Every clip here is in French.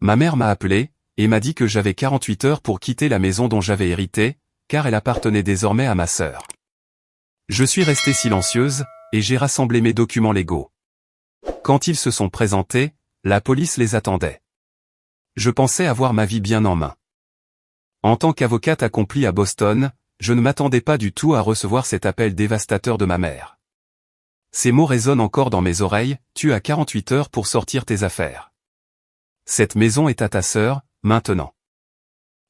Ma mère m'a appelé, et m'a dit que j'avais 48 heures pour quitter la maison dont j'avais hérité, car elle appartenait désormais à ma sœur. Je suis restée silencieuse, et j'ai rassemblé mes documents légaux. Quand ils se sont présentés, la police les attendait. Je pensais avoir ma vie bien en main. En tant qu'avocate accomplie à Boston, je ne m'attendais pas du tout à recevoir cet appel dévastateur de ma mère. Ces mots résonnent encore dans mes oreilles, « Tu as 48 heures pour sortir tes affaires. Cette maison est à ta sœur, maintenant. »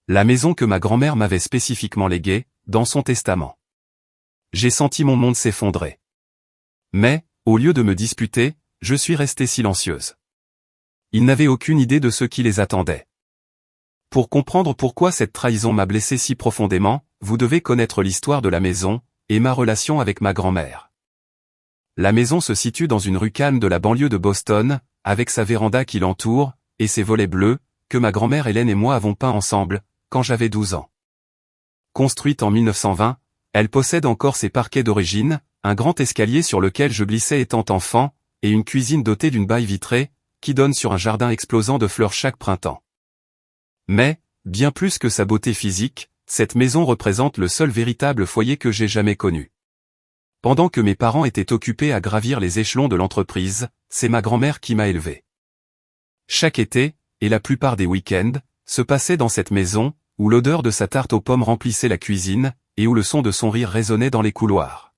La maison que ma grand-mère m'avait spécifiquement léguée, dans son testament. J'ai senti mon monde s'effondrer. Mais, au lieu de me disputer, je suis restée silencieuse. Ils n'avaient aucune idée de ce qui les attendait. Pour comprendre pourquoi cette trahison m'a blessé si profondément, vous devez connaître l'histoire de la maison, et ma relation avec ma grand-mère. La maison se situe dans une rue calme de la banlieue de Boston, avec sa véranda qui l'entoure, et ses volets bleus, que ma grand-mère Hélène et moi avons peints ensemble, quand j'avais 12 ans. Construite en 1920, elle possède encore ses parquets d'origine, un grand escalier sur lequel je glissais étant enfant, et une cuisine dotée d'une baie vitrée, qui donne sur un jardin explosant de fleurs chaque printemps. Mais, bien plus que sa beauté physique, cette maison représente le seul véritable foyer que j'ai jamais connu. Pendant que mes parents étaient occupés à gravir les échelons de l'entreprise, c'est ma grand-mère qui m'a élevé. Chaque été, et la plupart des week-ends, se passait dans cette maison, où l'odeur de sa tarte aux pommes remplissait la cuisine, et où le son de son rire résonnait dans les couloirs.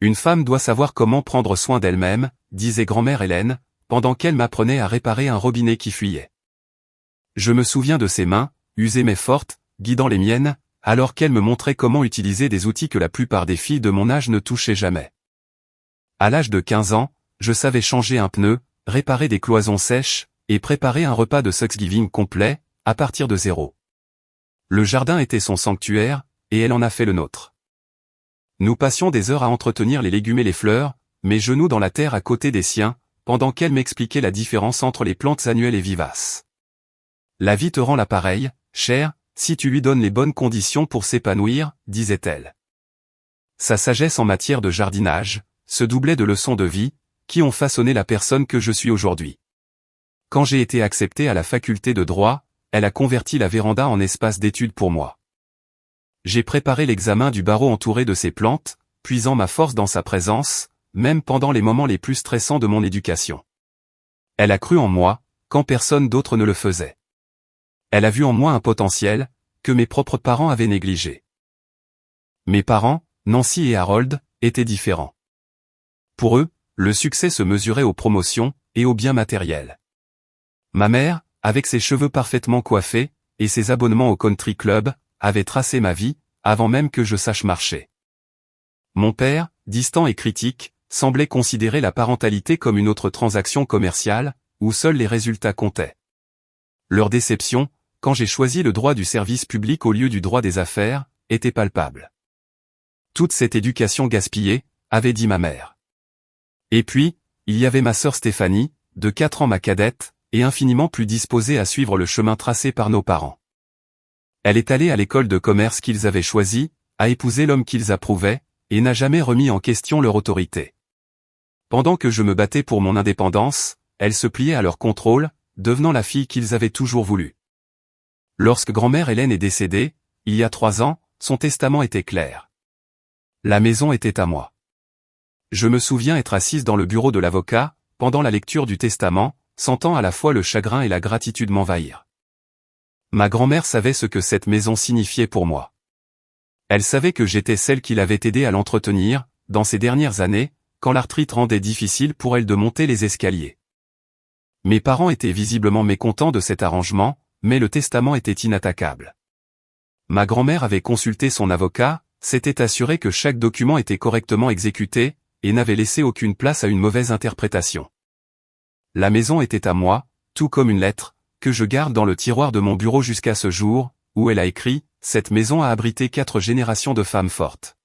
Une femme doit savoir comment prendre soin d'elle-même, disait grand-mère Hélène, pendant qu'elle m'apprenait à réparer un robinet qui fuyait. Je me souviens de ses mains, usées mais fortes, guidant les miennes, alors qu'elle me montrait comment utiliser des outils que la plupart des filles de mon âge ne touchaient jamais. À l'âge de 15 ans, je savais changer un pneu, réparer des cloisons sèches, et préparer un repas de Thanksgiving complet, à partir de zéro. Le jardin était son sanctuaire, et elle en a fait le nôtre. Nous passions des heures à entretenir les légumes et les fleurs, mes genoux dans la terre à côté des siens, pendant qu'elle m'expliquait la différence entre les plantes annuelles et vivaces. La vie te rend l'appareil, cher, si tu lui donnes les bonnes conditions pour s'épanouir, disait-elle. Sa sagesse en matière de jardinage se doublait de leçons de vie, qui ont façonné la personne que je suis aujourd'hui. Quand j'ai été accepté à la faculté de droit, elle a converti la véranda en espace d'étude pour moi. J'ai préparé l'examen du barreau entouré de ces plantes, puisant ma force dans sa présence, même pendant les moments les plus stressants de mon éducation. Elle a cru en moi, quand personne d'autre ne le faisait. Elle a vu en moi un potentiel, que mes propres parents avaient négligé. Mes parents, Nancy et Harold, étaient différents. Pour eux, le succès se mesurait aux promotions, et aux biens matériels. Ma mère, avec ses cheveux parfaitement coiffés, et ses abonnements au country club, avait tracé ma vie, avant même que je sache marcher. Mon père, distant et critique, semblait considérer la parentalité comme une autre transaction commerciale, où seuls les résultats comptaient. Leur déception, quand j'ai choisi le droit du service public au lieu du droit des affaires, était palpable. Toute cette éducation gaspillée, avait dit ma mère. Et puis, il y avait ma sœur Stéphanie, de 4 ans ma cadette, et infiniment plus disposée à suivre le chemin tracé par nos parents. Elle est allée à l'école de commerce qu'ils avaient choisie, a épousé l'homme qu'ils approuvaient, et n'a jamais remis en question leur autorité. Pendant que je me battais pour mon indépendance, elle se pliait à leur contrôle, devenant la fille qu'ils avaient toujours voulu. Lorsque grand-mère Hélène est décédée, il y a 3 ans, son testament était clair. La maison était à moi. Je me souviens être assise dans le bureau de l'avocat, pendant la lecture du testament, sentant à la fois le chagrin et la gratitude m'envahir. Ma grand-mère savait ce que cette maison signifiait pour moi. Elle savait que j'étais celle qui l'avait aidée à l'entretenir, dans ces dernières années, quand l'arthrite rendait difficile pour elle de monter les escaliers. Mes parents étaient visiblement mécontents de cet arrangement, mais le testament était inattaquable. Ma grand-mère avait consulté son avocat, s'était assurée que chaque document était correctement exécuté, et n'avait laissé aucune place à une mauvaise interprétation. La maison était à moi, tout comme une lettre, que je garde dans le tiroir de mon bureau jusqu'à ce jour, où elle a écrit « Cette maison a abrité 4 générations de femmes fortes.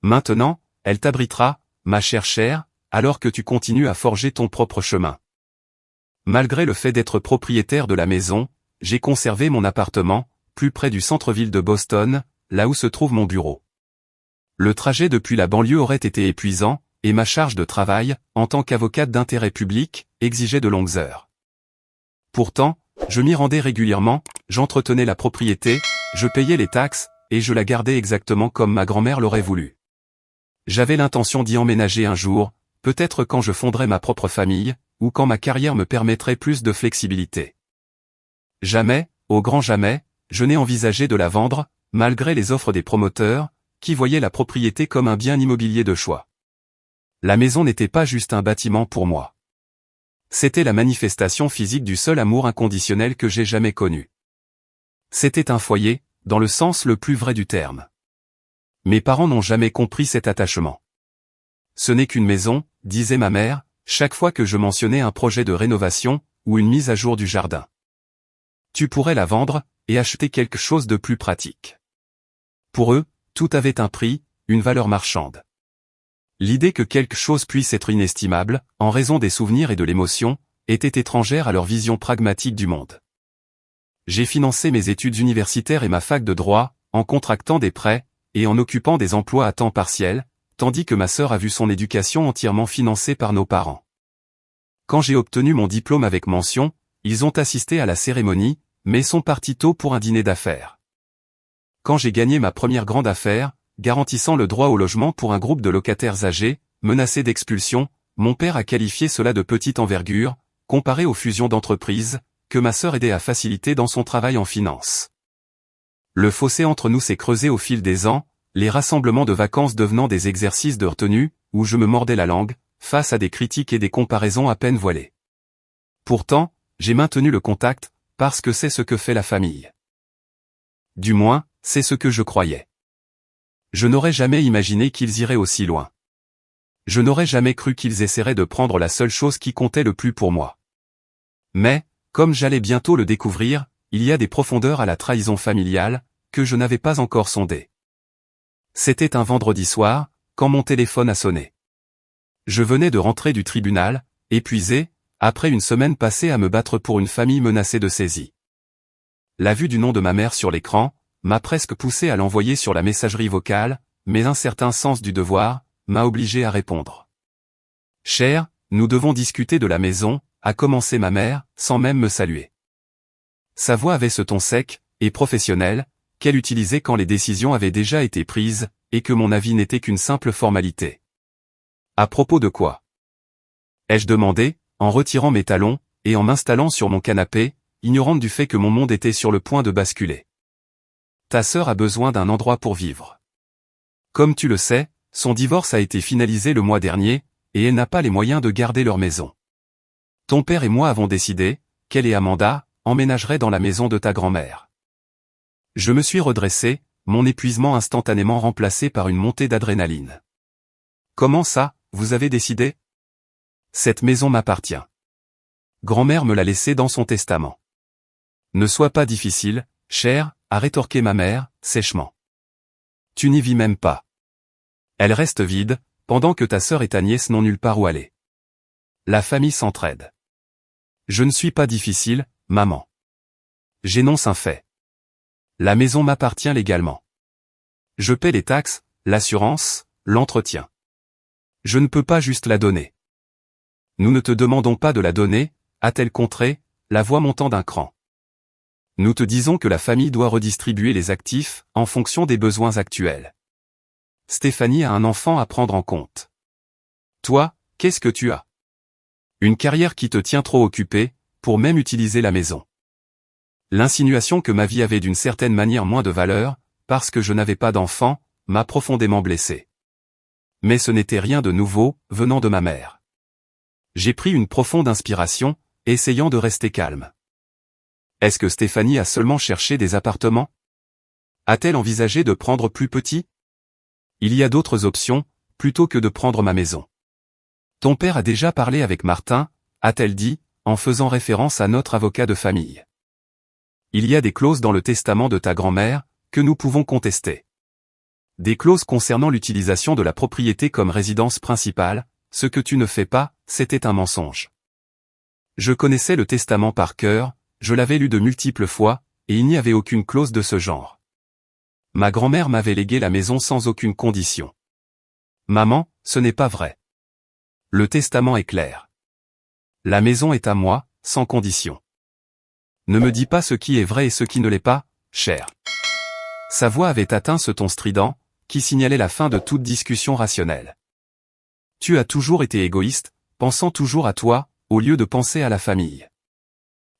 Maintenant, elle t'abritera, ma chère, alors que tu continues à forger ton propre chemin. » Malgré le fait d'être propriétaire de la maison, j'ai conservé mon appartement, plus près du centre-ville de Boston, là où se trouve mon bureau. Le trajet depuis la banlieue aurait été épuisant, et ma charge de travail, en tant qu'avocate d'intérêt public, exigeait de longues heures. Pourtant, Je m'y rendais régulièrement, j'entretenais la propriété, je payais les taxes, et je la gardais exactement comme ma grand-mère l'aurait voulu. J'avais l'intention d'y emménager un jour, peut-être quand je fonderais ma propre famille, ou quand ma carrière me permettrait plus de flexibilité. Jamais, au grand jamais, je n'ai envisagé de la vendre, malgré les offres des promoteurs, qui voyaient la propriété comme un bien immobilier de choix. La maison n'était pas juste un bâtiment pour moi. C'était la manifestation physique du seul amour inconditionnel que j'ai jamais connu. C'était un foyer, dans le sens le plus vrai du terme. Mes parents n'ont jamais compris cet attachement. Ce n'est qu'une maison, disait ma mère, chaque fois que je mentionnais un projet de rénovation, ou une mise à jour du jardin. Tu pourrais la vendre, et acheter quelque chose de plus pratique. Pour eux, tout avait un prix, une valeur marchande. L'idée que quelque chose puisse être inestimable, en raison des souvenirs et de l'émotion, était étrangère à leur vision pragmatique du monde. J'ai financé mes études universitaires et ma fac de droit, en contractant des prêts, et en occupant des emplois à temps partiel, tandis que ma sœur a vu son éducation entièrement financée par nos parents. Quand j'ai obtenu mon diplôme avec mention, ils ont assisté à la cérémonie, mais sont partis tôt pour un dîner d'affaires. Quand j'ai gagné ma première grande affaire, garantissant le droit au logement pour un groupe de locataires âgés, menacés d'expulsion, mon père a qualifié cela de petite envergure, comparé aux fusions d'entreprises, que ma sœur aidait à faciliter dans son travail en finance. Le fossé entre nous s'est creusé au fil des ans, les rassemblements de vacances devenant des exercices de retenue, où je me mordais la langue, face à des critiques et des comparaisons à peine voilées. Pourtant, j'ai maintenu le contact, parce que c'est ce que fait la famille. Du moins, c'est ce que je croyais. Je n'aurais jamais imaginé qu'ils iraient aussi loin. Je n'aurais jamais cru qu'ils essaieraient de prendre la seule chose qui comptait le plus pour moi. Mais, comme j'allais bientôt le découvrir, il y a des profondeurs à la trahison familiale, que je n'avais pas encore sondées. C'était un vendredi soir, quand mon téléphone a sonné. Je venais de rentrer du tribunal, épuisé, après une semaine passée à me battre pour une famille menacée de saisie. La vue du nom de ma mère sur l'écran m'a presque poussé à l'envoyer sur la messagerie vocale, mais un certain sens du devoir m'a obligé à répondre. « Cher, nous devons discuter de la maison », a commencé ma mère, sans même me saluer. Sa voix avait ce ton sec et professionnel qu'elle utilisait quand les décisions avaient déjà été prises, et que mon avis n'était qu'une simple formalité. « À propos de quoi ?» ai-je demandé, en retirant mes talons, et en m'installant sur mon canapé, ignorante du fait que mon monde était sur le point de basculer. Ta sœur a besoin d'un endroit pour vivre. Comme tu le sais, son divorce a été finalisé le mois dernier, et elle n'a pas les moyens de garder leur maison. Ton père et moi avons décidé qu'elle et Amanda emménageraient dans la maison de ta grand-mère. Je me suis redressé, mon épuisement instantanément remplacé par une montée d'adrénaline. Comment ça, vous avez décidé ? Cette maison m'appartient. Grand-mère me l'a laissée dans son testament. Ne sois pas difficile, cher, a rétorqué ma mère, sèchement. Tu n'y vis même pas. Elle reste vide, pendant que ta sœur et ta nièce n'ont nulle part où aller. La famille s'entraide. Je ne suis pas difficile, maman. J'énonce un fait. La maison m'appartient légalement. Je paie les taxes, l'assurance, l'entretien. Je ne peux pas juste la donner. Nous ne te demandons pas de la donner, a-t-elle contré, la voix montant d'un cran. Nous te disons que la famille doit redistribuer les actifs, en fonction des besoins actuels. Stéphanie a un enfant à prendre en compte. Toi, qu'est-ce que tu as ? Une carrière qui te tient trop occupée, pour même utiliser la maison. L'insinuation que ma vie avait d'une certaine manière moins de valeur, parce que je n'avais pas d'enfant, m'a profondément blessé. Mais ce n'était rien de nouveau, venant de ma mère. J'ai pris une profonde inspiration, essayant de rester calme. Est-ce que Stéphanie a seulement cherché des appartements ? A-t-elle envisagé de prendre plus petit ? Il y a d'autres options, plutôt que de prendre ma maison. Ton père a déjà parlé avec Martin, a-t-elle dit, en faisant référence à notre avocat de famille. Il y a des clauses dans le testament de ta grand-mère, que nous pouvons contester. Des clauses concernant l'utilisation de la propriété comme résidence principale, ce que tu ne fais pas, c'était un mensonge. Je connaissais le testament par cœur, je l'avais lu de multiples fois, et il n'y avait aucune clause de ce genre. Ma grand-mère m'avait légué la maison sans aucune condition. Maman, ce n'est pas vrai. Le testament est clair. La maison est à moi, sans condition. Ne me dis pas ce qui est vrai et ce qui ne l'est pas, cher. Sa voix avait atteint ce ton strident, qui signalait la fin de toute discussion rationnelle. Tu as toujours été égoïste, pensant toujours à toi, au lieu de penser à la famille.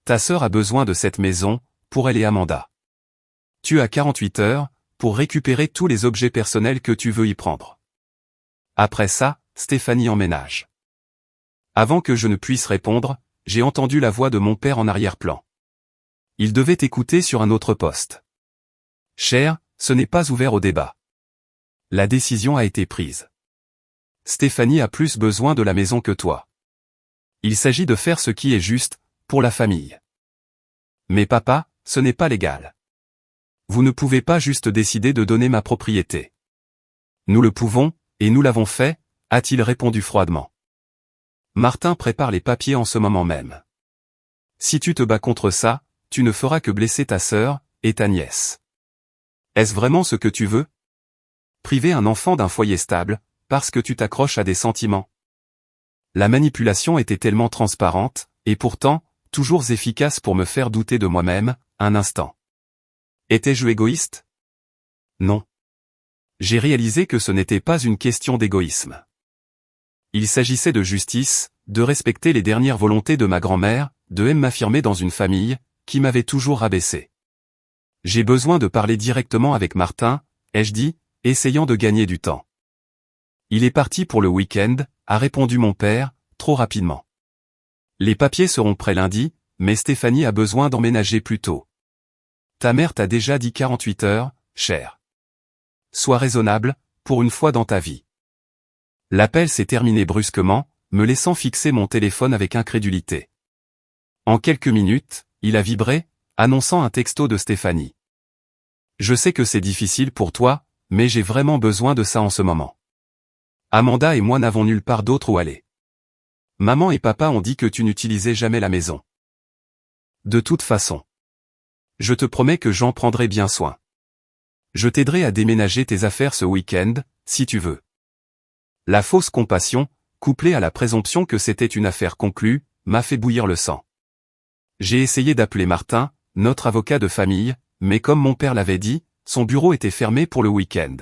Ta sœur a besoin de cette maison, pour elle et Amanda. Tu as 48 heures, pour récupérer tous les objets personnels que tu veux y prendre. Après ça, Stéphanie emménage. Avant que je ne puisse répondre, j'ai entendu la voix de mon père en arrière-plan. Il devait écouter sur un autre poste. Cher, ce n'est pas ouvert au débat. La décision a été prise. Stéphanie a plus besoin de la maison que toi. Il s'agit de faire ce qui est juste, pour la famille. Mais papa, ce n'est pas légal. Vous ne pouvez pas juste décider de donner ma propriété. Nous le pouvons, et nous l'avons fait, a-t-il répondu froidement. Martin prépare les papiers en ce moment même. Si tu te bats contre ça, tu ne feras que blesser ta sœur, et ta nièce. Est-ce vraiment ce que tu veux? Priver un enfant d'un foyer stable, parce que tu t'accroches à des sentiments? La manipulation était tellement transparente, et pourtant, toujours efficace pour me faire douter de moi-même, un instant. Étais-je égoïste? Non. J'ai réalisé que ce n'était pas une question d'égoïsme. Il s'agissait de justice, de respecter les dernières volontés de ma grand-mère, de m'affirmer dans une famille, qui m'avait toujours rabaissé. J'ai besoin de parler directement avec Martin, ai-je dit, essayant de gagner du temps. Il est parti pour le week-end, a répondu mon père, trop rapidement. Les papiers seront prêts lundi, mais Stéphanie a besoin d'emménager plus tôt. Ta mère t'a déjà dit 48 heures, cher. Sois raisonnable, pour une fois dans ta vie. L'appel s'est terminé brusquement, me laissant fixer mon téléphone avec incrédulité. En quelques minutes, il a vibré, annonçant un texto de Stéphanie. Je sais que c'est difficile pour toi, mais j'ai vraiment besoin de ça en ce moment. Amanda et moi n'avons nulle part d'autre où aller. Maman et papa ont dit que tu n'utilisais jamais la maison. De toute façon. Je te promets que j'en prendrai bien soin. Je t'aiderai à déménager tes affaires ce week-end, si tu veux. La fausse compassion, couplée à la présomption que c'était une affaire conclue, m'a fait bouillir le sang. J'ai essayé d'appeler Martin, notre avocat de famille, mais comme mon père l'avait dit, son bureau était fermé pour le week-end.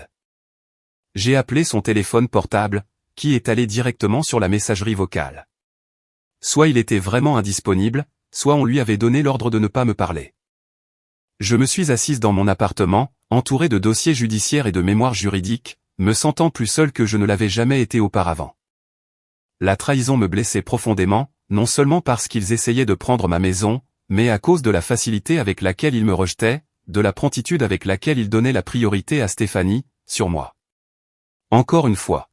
J'ai appelé son téléphone portable, qui est allé directement sur la messagerie vocale. Soit il était vraiment indisponible, soit on lui avait donné l'ordre de ne pas me parler. Je me suis assise dans mon appartement, entouré de dossiers judiciaires et de mémoires juridiques, me sentant plus seul que je ne l'avais jamais été auparavant. La trahison me blessait profondément, non seulement parce qu'ils essayaient de prendre ma maison, mais à cause de la facilité avec laquelle ils me rejetaient, de la promptitude avec laquelle ils donnaient la priorité à Stéphanie, sur moi. Encore une fois.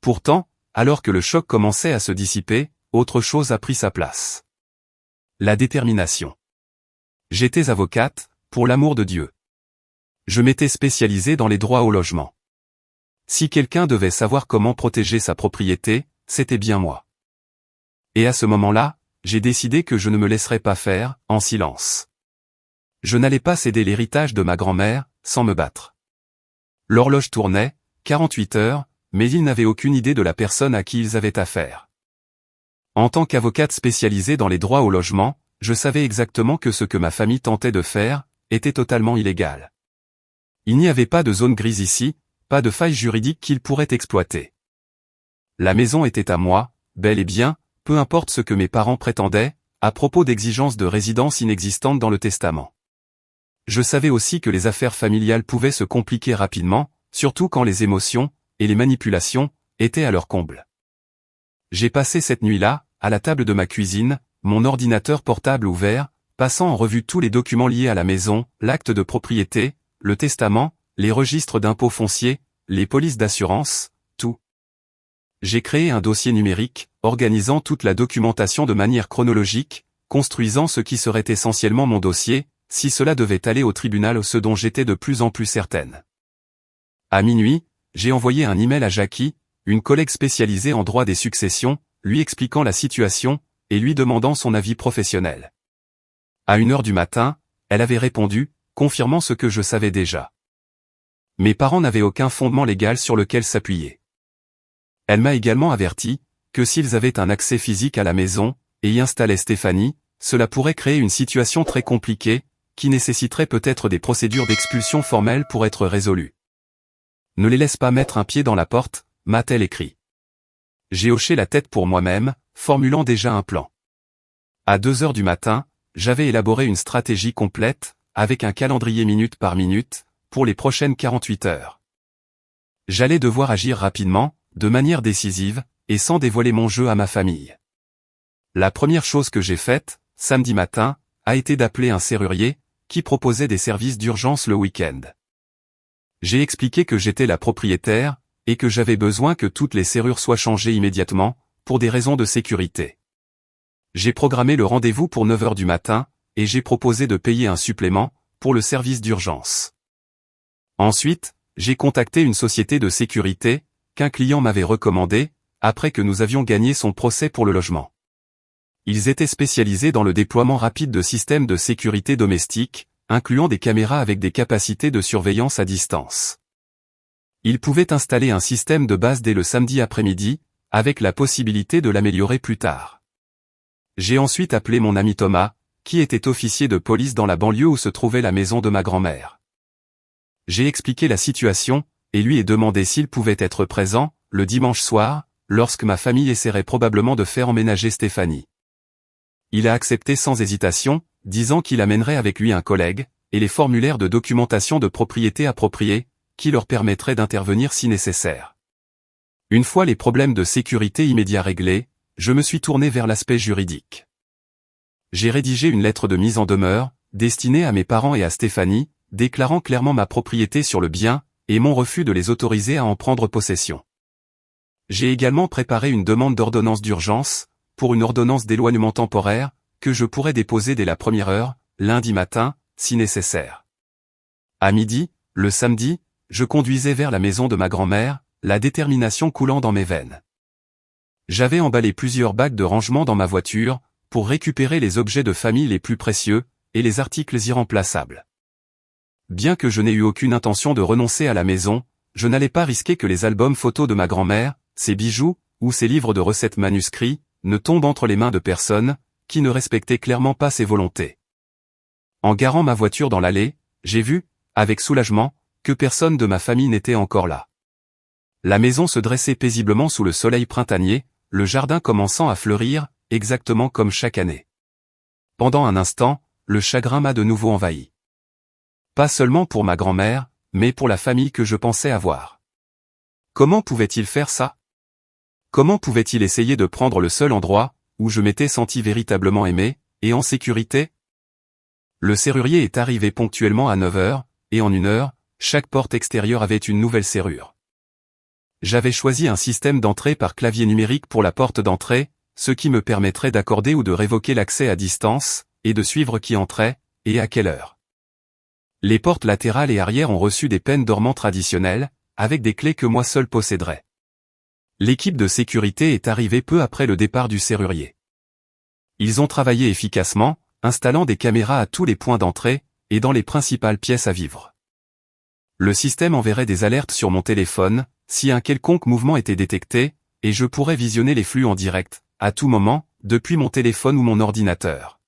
Pourtant, alors que le choc commençait à se dissiper, autre chose a pris sa place. La détermination. J'étais avocate, pour l'amour de Dieu. Je m'étais spécialisée dans les droits au logement. Si quelqu'un devait savoir comment protéger sa propriété, c'était bien moi. Et à ce moment-là, j'ai décidé que je ne me laisserais pas faire, en silence. Je n'allais pas céder l'héritage de ma grand-mère, sans me battre. L'horloge tournait, 48 heures, mais ils n'avaient aucune idée de la personne à qui ils avaient affaire. En tant qu'avocate spécialisée dans les droits au logement, je savais exactement que ce que ma famille tentait de faire, était totalement illégal. Il n'y avait pas de zone grise ici, pas de faille juridique qu'ils pourraient exploiter. La maison était à moi, bel et bien, peu importe ce que mes parents prétendaient, à propos d'exigences de résidence inexistantes dans le testament. Je savais aussi que les affaires familiales pouvaient se compliquer rapidement, surtout quand les émotions, et les manipulations, étaient à leur comble. J'ai passé cette nuit-là, à la table de ma cuisine, mon ordinateur portable ouvert, passant en revue tous les documents liés à la maison, l'acte de propriété, le testament, les registres d'impôts fonciers, les polices d'assurance, tout. J'ai créé un dossier numérique, organisant toute la documentation de manière chronologique, construisant ce qui serait essentiellement mon dossier, si cela devait aller au tribunal, ce dont j'étais de plus en plus certaine. À minuit, j'ai envoyé un email à Jackie, une collègue spécialisée en droit des successions, lui expliquant la situation, et lui demandant son avis professionnel. À 1h du matin, elle avait répondu, confirmant ce que je savais déjà. Mes parents n'avaient aucun fondement légal sur lequel s'appuyer. Elle m'a également averti, que s'ils avaient un accès physique à la maison, et y installaient Stéphanie, cela pourrait créer une situation très compliquée, qui nécessiterait peut-être des procédures d'expulsion formelles pour être résolues. Ne les laisse pas mettre un pied dans la porte, m'a-t-elle écrit. J'ai hoché la tête pour moi-même, formulant déjà un plan. À 2 heures du matin, j'avais élaboré une stratégie complète, avec un calendrier minute par minute, pour les prochaines 48 heures. J'allais devoir agir rapidement, de manière décisive, et sans dévoiler mon jeu à ma famille. La première chose que j'ai faite, samedi matin, a été d'appeler un serrurier, qui proposait des services d'urgence le week-end. J'ai expliqué que j'étais la propriétaire, et que j'avais besoin que toutes les serrures soient changées immédiatement, pour des raisons de sécurité. J'ai programmé le rendez-vous pour 9 heures du matin, et j'ai proposé de payer un supplément, pour le service d'urgence. Ensuite, j'ai contacté une société de sécurité, qu'un client m'avait recommandée, après que nous avions gagné son procès pour le logement. Ils étaient spécialisés dans le déploiement rapide de systèmes de sécurité domestique, incluant des caméras avec des capacités de surveillance à distance. Ils pouvaient installer un système de base dès le samedi après-midi, avec la possibilité de l'améliorer plus tard. J'ai ensuite appelé mon ami Thomas, qui était officier de police dans la banlieue où se trouvait la maison de ma grand-mère. J'ai expliqué la situation, et lui ai demandé s'il pouvait être présent, le dimanche soir, lorsque ma famille essaierait probablement de faire emménager Stéphanie. Il a accepté sans hésitation, disant qu'il amènerait avec lui un collègue, et les formulaires de documentation de propriété appropriés, qui leur permettraient d'intervenir si nécessaire. Une fois les problèmes de sécurité immédiats réglés, je me suis tourné vers l'aspect juridique. J'ai rédigé une lettre de mise en demeure, destinée à mes parents et à Stéphanie, déclarant clairement ma propriété sur le bien, et mon refus de les autoriser à en prendre possession. J'ai également préparé une demande d'ordonnance d'urgence, pour une ordonnance d'éloignement temporaire, que je pourrais déposer dès la première heure, lundi matin, si nécessaire. À midi, le samedi, je conduisais vers la maison de ma grand-mère, la détermination coulant dans mes veines. J'avais emballé plusieurs bacs de rangement dans ma voiture, pour récupérer les objets de famille les plus précieux, et les articles irremplaçables. Bien que je n'ai eu aucune intention de renoncer à la maison, je n'allais pas risquer que les albums photos de ma grand-mère, ses bijoux, ou ses livres de recettes manuscrits, ne tombent entre les mains de personnes, qui ne respectaient clairement pas ses volontés. En garant ma voiture dans l'allée, j'ai vu, avec soulagement, que personne de ma famille n'était encore là. La maison se dressait paisiblement sous le soleil printanier, le jardin commençant à fleurir, exactement comme chaque année. Pendant un instant, le chagrin m'a de nouveau envahi. Pas seulement pour ma grand-mère, mais pour la famille que je pensais avoir. Comment pouvait-il faire ça? Comment pouvait-il essayer de prendre le seul endroit, où je m'étais senti véritablement aimé, et en sécurité? Le serrurier est arrivé ponctuellement à 9 heures, et en 1 heure, chaque porte extérieure avait une nouvelle serrure. J'avais choisi un système d'entrée par clavier numérique pour la porte d'entrée, ce qui me permettrait d'accorder ou de révoquer l'accès à distance, et de suivre qui entrait, et à quelle heure. Les portes latérales et arrière ont reçu des peines dormants traditionnelles, avec des clés que moi seul posséderais. L'équipe de sécurité est arrivée peu après le départ du serrurier. Ils ont travaillé efficacement, installant des caméras à tous les points d'entrée, et dans les principales pièces à vivre. Le système enverrait des alertes sur mon téléphone, si un quelconque mouvement était détecté, et je pourrais visionner les flux en direct, à tout moment, depuis mon téléphone ou mon ordinateur.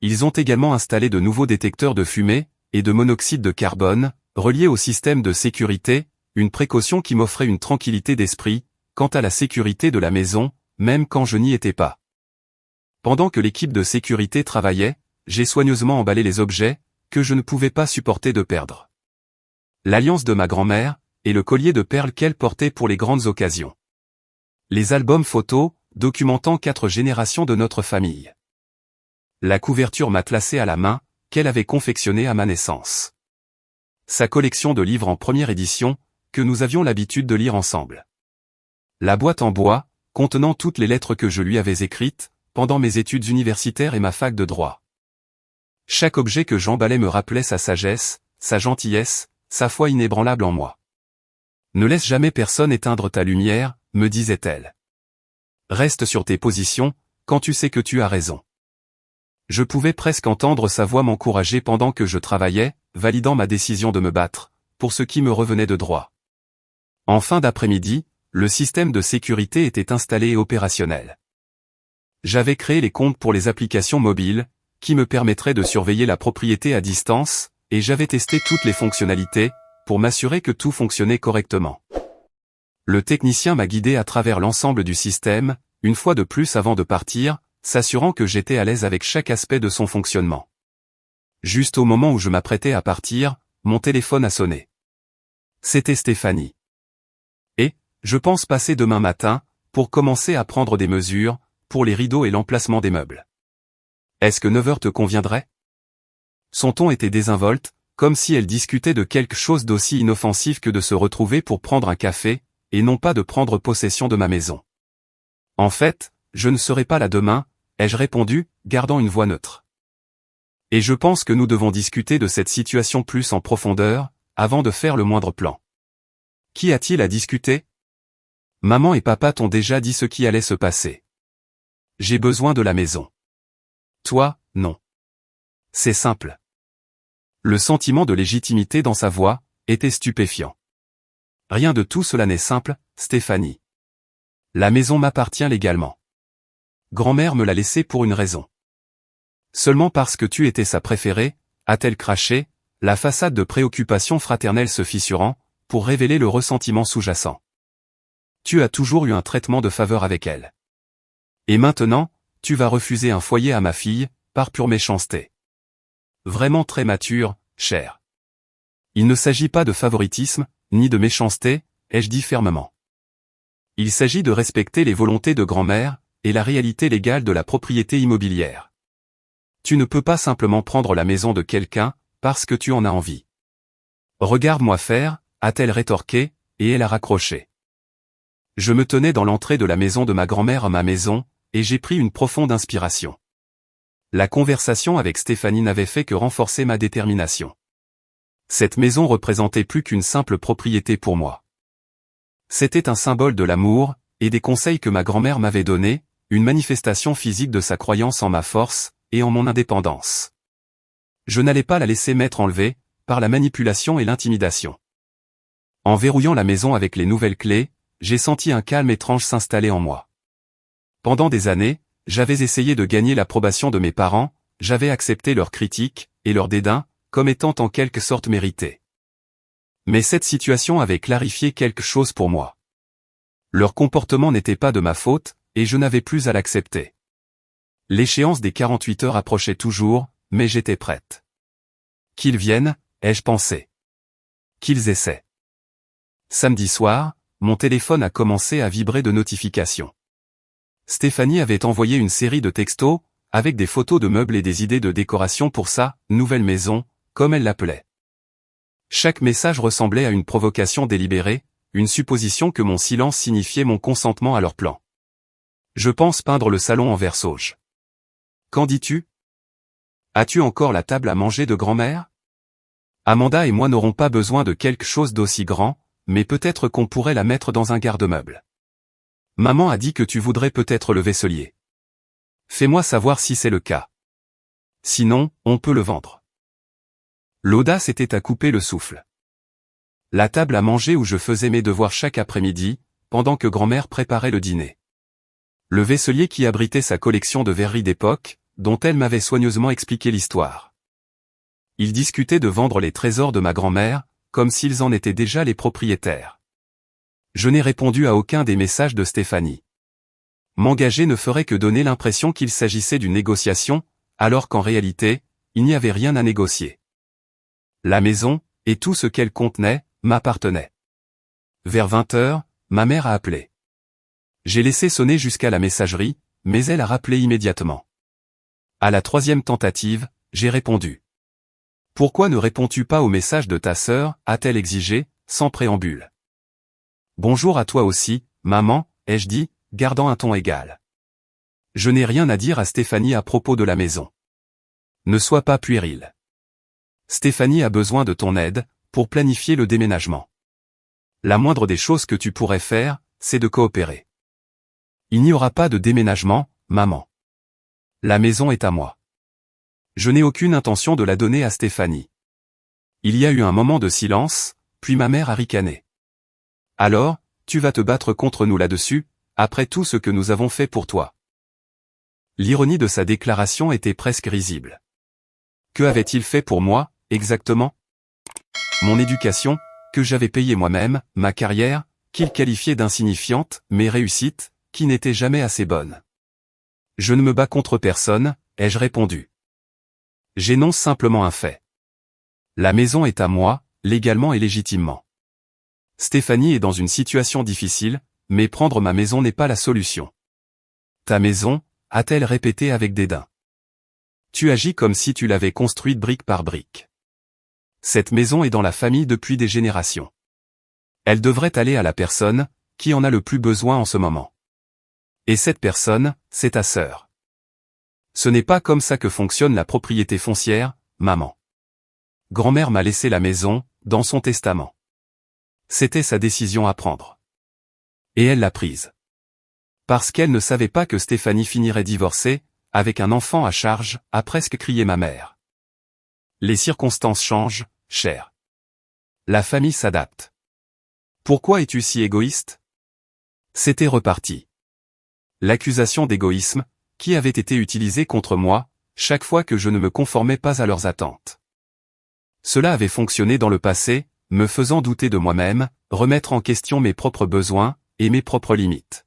Ils ont également installé de nouveaux détecteurs de fumée, et de monoxyde de carbone, reliés au système de sécurité, une précaution qui m'offrait une tranquillité d'esprit, quant à la sécurité de la maison, même quand je n'y étais pas. Pendant que l'équipe de sécurité travaillait, j'ai soigneusement emballé les objets, que je ne pouvais pas supporter de perdre. L'alliance de ma grand-mère, et le collier de perles qu'elle portait pour les grandes occasions. Les albums photos, documentant 4 générations de notre famille. La couverture matelassée à la main, qu'elle avait confectionnée à ma naissance. Sa collection de livres en première édition, que nous avions l'habitude de lire ensemble. La boîte en bois, contenant toutes les lettres que je lui avais écrites, pendant mes études universitaires et ma fac de droit. Chaque objet que j'emballais me rappelait sa sagesse, sa gentillesse, sa foi inébranlable en moi. Ne laisse jamais personne éteindre ta lumière, me disait-elle. Reste sur tes positions, quand tu sais que tu as raison. Je pouvais presque entendre sa voix m'encourager pendant que je travaillais, validant ma décision de me battre, pour ce qui me revenait de droit. En fin d'après-midi, le système de sécurité était installé et opérationnel. J'avais créé les comptes pour les applications mobiles, qui me permettraient de surveiller la propriété à distance, et j'avais testé toutes les fonctionnalités, pour m'assurer que tout fonctionnait correctement. Le technicien m'a guidé à travers l'ensemble du système, une fois de plus avant de partir, s'assurant que j'étais à l'aise avec chaque aspect de son fonctionnement. Juste au moment où je m'apprêtais à partir, mon téléphone a sonné. C'était Stéphanie. Et, je pense passer demain matin, pour commencer à prendre des mesures, pour les rideaux et l'emplacement des meubles. Est-ce que 9 heures te conviendrait? Son ton était désinvolte, comme si elle discutait de quelque chose d'aussi inoffensif que de se retrouver pour prendre un café, et non pas de prendre possession de ma maison. En fait, je ne serai pas là demain, ai-je répondu, gardant une voix neutre. Et je pense que nous devons discuter de cette situation plus en profondeur, avant de faire le moindre plan. Qui a-t-il à discuter? Maman et papa t'ont déjà dit ce qui allait se passer. J'ai besoin de la maison. Toi, non. C'est simple. Le sentiment de légitimité dans sa voix était stupéfiant. Rien de tout cela n'est simple, Stéphanie. La maison m'appartient légalement. Grand-mère me l'a laissée pour une raison. Seulement parce que tu étais sa préférée, a-t-elle craché, la façade de préoccupation fraternelle se fissurant, pour révéler le ressentiment sous-jacent. Tu as toujours eu un traitement de faveur avec elle. Et maintenant, tu vas refuser un foyer à ma fille, par pure méchanceté. Vraiment très mature, cher. Il ne s'agit pas de favoritisme, ni de méchanceté, ai-je dit fermement. Il s'agit de respecter les volontés de grand-mère, et la réalité légale de la propriété immobilière. Tu ne peux pas simplement prendre la maison de quelqu'un, parce que tu en as envie. Regarde-moi faire, a-t-elle rétorqué, et elle a raccroché. Je me tenais dans l'entrée de la maison de ma grand-mère à ma maison, et j'ai pris une profonde inspiration. La conversation avec Stéphanie n'avait fait que renforcer ma détermination. Cette maison représentait plus qu'une simple propriété pour moi. C'était un symbole de l'amour, et des conseils que ma grand-mère m'avait donnés, une manifestation physique de sa croyance en ma force, et en mon indépendance. Je n'allais pas la laisser m'être enlevée, par la manipulation et l'intimidation. En verrouillant la maison avec les nouvelles clés, j'ai senti un calme étrange s'installer en moi. Pendant des années, j'avais essayé de gagner l'approbation de mes parents, j'avais accepté leurs critiques, et leur dédain, comme étant en quelque sorte mérités. Mais cette situation avait clarifié quelque chose pour moi. Leur comportement n'était pas de ma faute, et je n'avais plus à l'accepter. L'échéance des 48 heures approchait toujours, mais j'étais prête. Qu'ils viennent, ai-je pensé. Qu'ils essaient. Samedi soir, mon téléphone a commencé à vibrer de notifications. Stéphanie avait envoyé une série de textos, avec des photos de meubles et des idées de décoration pour sa « nouvelle maison », comme elle l'appelait. Chaque message ressemblait à une provocation délibérée, une supposition que mon silence signifiait mon consentement à leur plan. Je pense peindre le salon en vert sauge. Qu'en dis-tu? As-tu encore la table à manger de grand-mère? Amanda et moi n'aurons pas besoin de quelque chose d'aussi grand, mais peut-être qu'on pourrait la mettre dans un garde-meuble. Maman a dit que tu voudrais peut-être le vaisselier. Fais-moi savoir si c'est le cas. Sinon, on peut le vendre. L'audace était à couper le souffle. La table à manger où je faisais mes devoirs chaque après-midi, pendant que grand-mère préparait le dîner. Le vaisselier qui abritait sa collection de verreries d'époque, dont elle m'avait soigneusement expliqué l'histoire. Ils discutaient de vendre les trésors de ma grand-mère, comme s'ils en étaient déjà les propriétaires. Je n'ai répondu à aucun des messages de Stéphanie. M'engager ne ferait que donner l'impression qu'il s'agissait d'une négociation, alors qu'en réalité, il n'y avait rien à négocier. La maison, et tout ce qu'elle contenait, m'appartenait. Vers 20 heures, ma mère a appelé. J'ai laissé sonner jusqu'à la messagerie, mais elle a rappelé immédiatement. À la 3e tentative, j'ai répondu. Pourquoi ne réponds-tu pas au message de ta sœur, a-t-elle exigé, sans préambule. Bonjour à toi aussi, maman, ai-je dit, gardant un ton égal. Je n'ai rien à dire à Stéphanie à propos de la maison. Ne sois pas puéril. Stéphanie a besoin de ton aide, pour planifier le déménagement. La moindre des choses que tu pourrais faire, c'est de coopérer. Il n'y aura pas de déménagement, maman. La maison est à moi. Je n'ai aucune intention de la donner à Stéphanie. Il y a eu un moment de silence, puis ma mère a ricané. Alors, tu vas te battre contre nous là-dessus, après tout ce que nous avons fait pour toi. L'ironie de sa déclaration était presque risible. Que avait-il fait pour moi, exactement? Mon éducation, que j'avais payée moi-même, ma carrière, qu'il qualifiait d'insignifiante, mes réussites, qui n'étaient jamais assez bonnes. Je ne me bats contre personne, ai-je répondu. J'énonce simplement un fait. La maison est à moi, légalement et légitimement. Stéphanie est dans une situation difficile, mais prendre ma maison n'est pas la solution. Ta maison, a-t-elle répété avec dédain. Tu agis comme si tu l'avais construite brique par brique. Cette maison est dans la famille depuis des générations. Elle devrait aller à la personne, qui en a le plus besoin en ce moment. Et cette personne, c'est ta sœur. Ce n'est pas comme ça que fonctionne la propriété foncière, maman. Grand-mère m'a laissé la maison, dans son testament. C'était sa décision à prendre. Et elle l'a prise. Parce qu'elle ne savait pas que Stéphanie finirait divorcée, avec un enfant à charge, a presque crié ma mère. Les circonstances changent, cher. La famille s'adapte. Pourquoi es-tu si égoïste? C'était reparti. L'accusation d'égoïsme, qui avait été utilisée contre moi, chaque fois que je ne me conformais pas à leurs attentes. Cela avait fonctionné dans le passé, me faisant douter de moi-même, remettre en question mes propres besoins, et mes propres limites.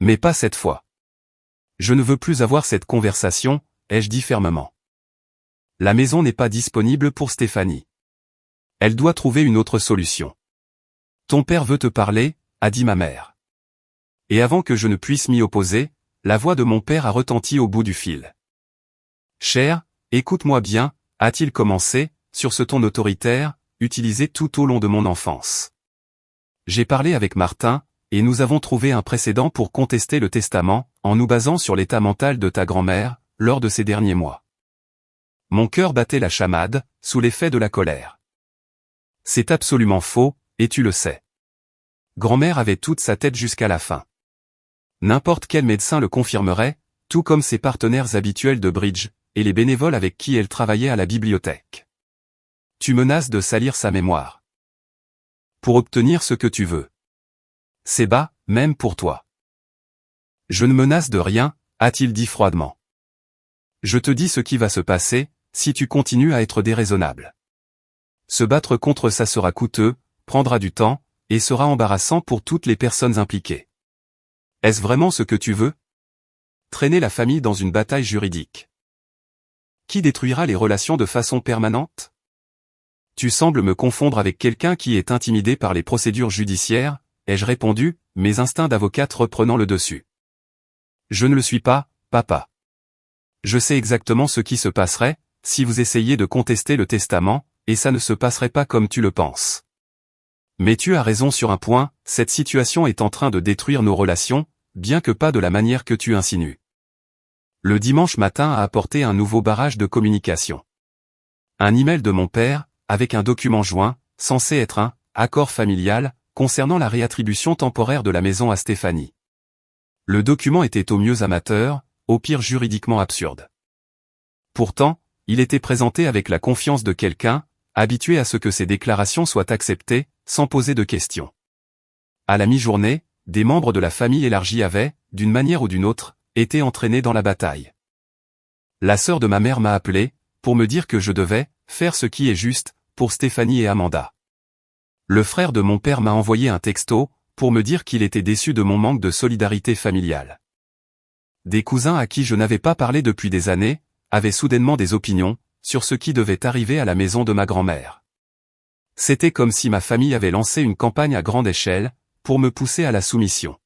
Mais pas cette fois. Je ne veux plus avoir cette conversation, ai-je dit fermement. La maison n'est pas disponible pour Stéphanie. Elle doit trouver une autre solution. Ton père veut te parler, a dit ma mère. Et avant que je ne puisse m'y opposer, la voix de mon père a retenti au bout du fil. Cher, écoute-moi bien, a-t-il commencé, sur ce ton autoritaire, utilisé tout au long de mon enfance. J'ai parlé avec Martin, et nous avons trouvé un précédent pour contester le testament, en nous basant sur l'état mental de ta grand-mère, lors de ces derniers mois. Mon cœur battait la chamade, sous l'effet de la colère. C'est absolument faux, et tu le sais. Grand-mère avait toute sa tête jusqu'à la fin. N'importe quel médecin le confirmerait, tout comme ses partenaires habituels de bridge, et les bénévoles avec qui elle travaillait à la bibliothèque. Tu menaces de salir sa mémoire. Pour obtenir ce que tu veux. C'est bas, même pour toi. Je ne menace de rien, a-t-il dit froidement. Je te dis ce qui va se passer, si tu continues à être déraisonnable. Se battre contre ça sera coûteux, prendra du temps, et sera embarrassant pour toutes les personnes impliquées. Est-ce vraiment ce que tu veux? Traîner la famille dans une bataille juridique. Qui détruira les relations de façon permanente? Tu sembles me confondre avec quelqu'un qui est intimidé par les procédures judiciaires, ai-je répondu, mes instincts d'avocate reprenant le dessus. Je ne le suis pas, papa. Je sais exactement ce qui se passerait, si vous essayiez de contester le testament, et ça ne se passerait pas comme tu le penses. Mais tu as raison sur un point, cette situation est en train de détruire nos relations, bien que pas de la manière que tu insinues. Le dimanche matin a apporté un nouveau barrage de communication. Un email de mon père, avec un document joint, censé être un accord familial, concernant la réattribution temporaire de la maison à Stéphanie. Le document était au mieux amateur, au pire juridiquement absurde. Pourtant, il était présenté avec la confiance de quelqu'un, habitué à ce que ses déclarations soient acceptées, sans poser de questions. À la mi-journée, des membres de la famille élargie avaient, d'une manière ou d'une autre, été entraînés dans la bataille. La sœur de ma mère m'a appelé, pour me dire que je devais faire ce qui est juste, pour Stéphanie et Amanda. Le frère de mon père m'a envoyé un texto, pour me dire qu'il était déçu de mon manque de solidarité familiale. Des cousins à qui je n'avais pas parlé depuis des années, avaient soudainement des opinions, sur ce qui devait arriver à la maison de ma grand-mère. C'était comme si ma famille avait lancé une campagne à grande échelle, pour me pousser à la soumission.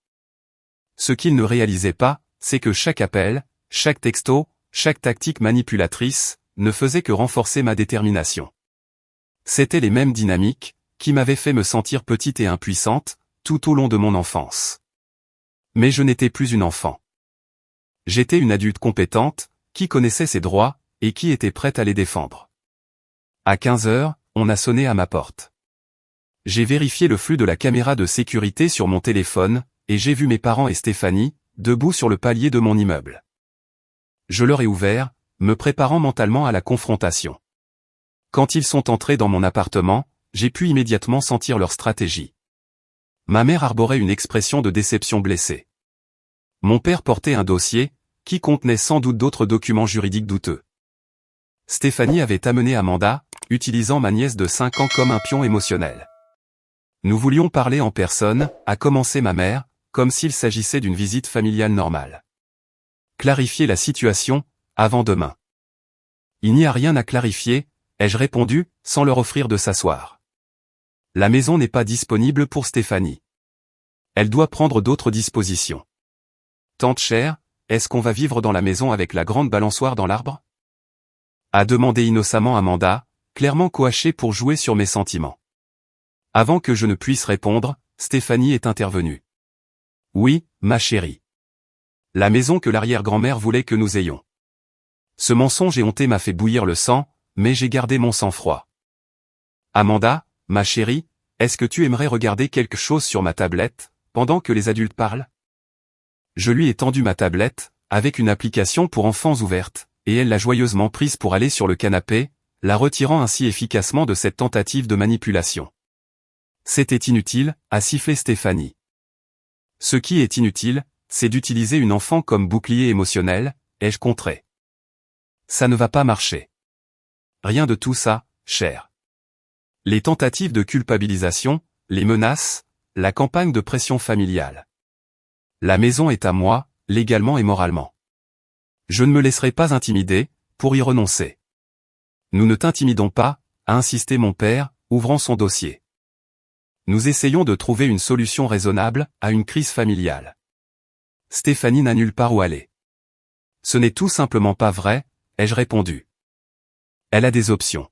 Ce qu'ils ne réalisaient pas, c'est que chaque appel, chaque texto, chaque tactique manipulatrice, ne faisait que renforcer ma détermination. C'étaient les mêmes dynamiques, qui m'avaient fait me sentir petite et impuissante, tout au long de mon enfance. Mais je n'étais plus une enfant. J'étais une adulte compétente, qui connaissait ses droits, et qui était prête à les défendre. À 15 heures, on a sonné à ma porte. J'ai vérifié le flux de la caméra de sécurité sur mon téléphone, et j'ai vu mes parents et Stéphanie, debout sur le palier de mon immeuble. Je leur ai ouvert, me préparant mentalement à la confrontation. Quand ils sont entrés dans mon appartement, j'ai pu immédiatement sentir leur stratégie. Ma mère arborait une expression de déception blessée. Mon père portait un dossier, qui contenait sans doute d'autres documents juridiques douteux. Stéphanie avait amené Amanda, utilisant ma nièce de 5 ans comme un pion émotionnel. Nous voulions parler en personne, a commencé ma mère, comme s'il s'agissait d'une visite familiale normale. Clarifier la situation, avant demain. Il n'y a rien à clarifier, ai-je répondu, sans leur offrir de s'asseoir. La maison n'est pas disponible pour Stéphanie. Elle doit prendre d'autres dispositions. Tante chère, est-ce qu'on va vivre dans la maison avec la grande balançoire dans l'arbre? A demandé innocemment Amanda, clairement coachée pour jouer sur mes sentiments. Avant que je ne puisse répondre, Stéphanie est intervenue. Oui, ma chérie. La maison que l'arrière-grand-mère voulait que nous ayons. Ce mensonge éhonté m'a fait bouillir le sang, mais j'ai gardé mon sang-froid. Amanda, ma chérie, est-ce que tu aimerais regarder quelque chose sur ma tablette, pendant que les adultes parlent? Je lui ai tendu ma tablette, avec une application pour enfants ouverte, et elle l'a joyeusement prise pour aller sur le canapé, la retirant ainsi efficacement de cette tentative de manipulation. C'était inutile, a sifflé Stéphanie. Ce qui est inutile, c'est d'utiliser une enfant comme bouclier émotionnel, ai-je contré. Ça ne va pas marcher. Rien de tout ça, cher. Les tentatives de culpabilisation, les menaces, la campagne de pression familiale. La maison est à moi, légalement et moralement. Je ne me laisserai pas intimider, pour y renoncer. Nous ne t'intimidons pas, a insisté mon père, ouvrant son dossier. Nous essayons de trouver une solution raisonnable à une crise familiale. Stéphanie n'a nulle part où aller. Ce n'est tout simplement pas vrai, ai-je répondu. Elle a des options.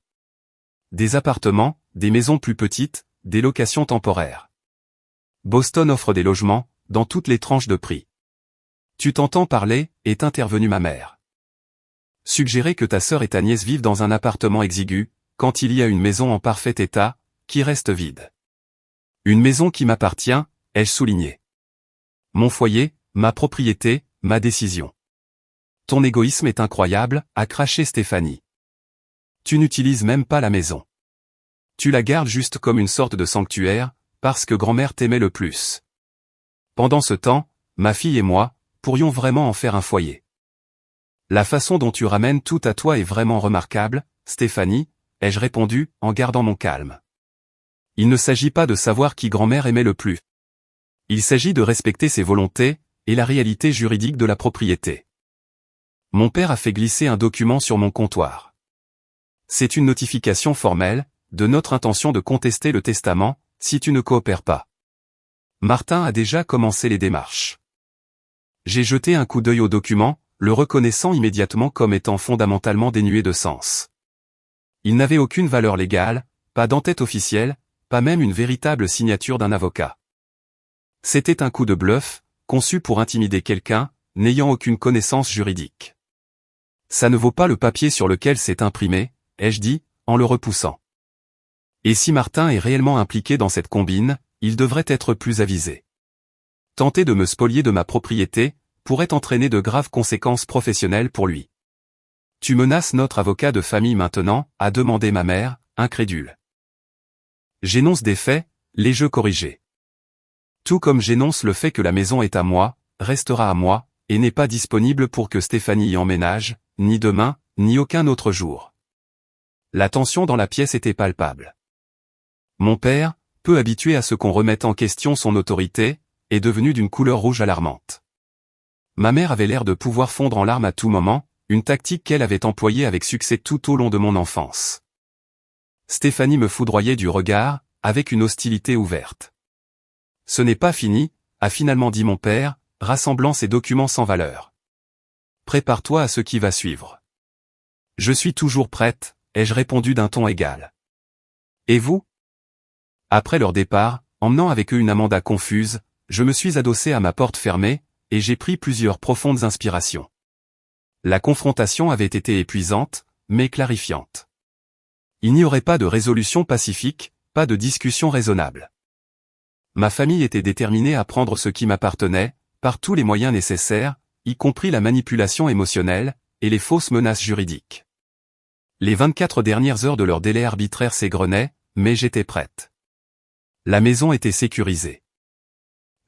Des appartements, des maisons plus petites, des locations temporaires. Boston offre des logements, dans toutes les tranches de prix. Tu t'entends parler, est intervenue ma mère. Suggérer que ta sœur et ta nièce vivent dans un appartement exigu, quand il y a une maison en parfait état, qui reste vide. Une maison qui m'appartient, ai-je souligné. Mon foyer, ma propriété, ma décision. Ton égoïsme est incroyable, a craché Stéphanie. Tu n'utilises même pas la maison. Tu la gardes juste comme une sorte de sanctuaire, parce que grand-mère t'aimait le plus. Pendant ce temps, ma fille et moi, pourrions vraiment en faire un foyer. La façon dont tu ramènes tout à toi est vraiment remarquable, Stéphanie, ai-je répondu, en gardant mon calme. Il ne s'agit pas de savoir qui grand-mère aimait le plus. Il s'agit de respecter ses volontés, et la réalité juridique de la propriété. Mon père a fait glisser un document sur mon comptoir. C'est une notification formelle, de notre intention de contester le testament, si tu ne coopères pas. Martin a déjà commencé les démarches. J'ai jeté un coup d'œil au document, le reconnaissant immédiatement comme étant fondamentalement dénué de sens. Il n'avait aucune valeur légale, pas d'entête officielle, pas même une véritable signature d'un avocat. C'était un coup de bluff, conçu pour intimider quelqu'un, n'ayant aucune connaissance juridique. Ça ne vaut pas le papier sur lequel c'est imprimé, ai-je dit, en le repoussant. Et si Martin est réellement impliqué dans cette combine, il devrait être plus avisé. Tenter de me spolier de ma propriété, pourrait entraîner de graves conséquences professionnelles pour lui. Tu menaces notre avocat de famille maintenant, a demandé ma mère, incrédule. J'énonce des faits, les jeux corrigés. Tout comme j'énonce le fait que la maison est à moi, restera à moi, et n'est pas disponible pour que Stéphanie y emménage, ni demain, ni aucun autre jour. La tension dans la pièce était palpable. Mon père, peu habitué à ce qu'on remette en question son autorité, est devenu d'une couleur rouge alarmante. Ma mère avait l'air de pouvoir fondre en larmes à tout moment, une tactique qu'elle avait employée avec succès tout au long de mon enfance. Stéphanie me foudroyait du regard, avec une hostilité ouverte. Ce n'est pas fini, a finalement dit mon père, rassemblant ses documents sans valeur. Prépare-toi à ce qui va suivre. Je suis toujours prête, ai-je répondu d'un ton égal. Et vous? Après leur départ, emmenant avec eux une Amanda confuse, je me suis adossé à ma porte fermée, et j'ai pris plusieurs profondes inspirations. La confrontation avait été épuisante, mais clarifiante. Il n'y aurait pas de résolution pacifique, pas de discussion raisonnable. Ma famille était déterminée à prendre ce qui m'appartenait, par tous les moyens nécessaires, y compris la manipulation émotionnelle, et les fausses menaces juridiques. Les 24 dernières heures de leur délai arbitraire s'égrenaient, mais j'étais prête. La maison était sécurisée.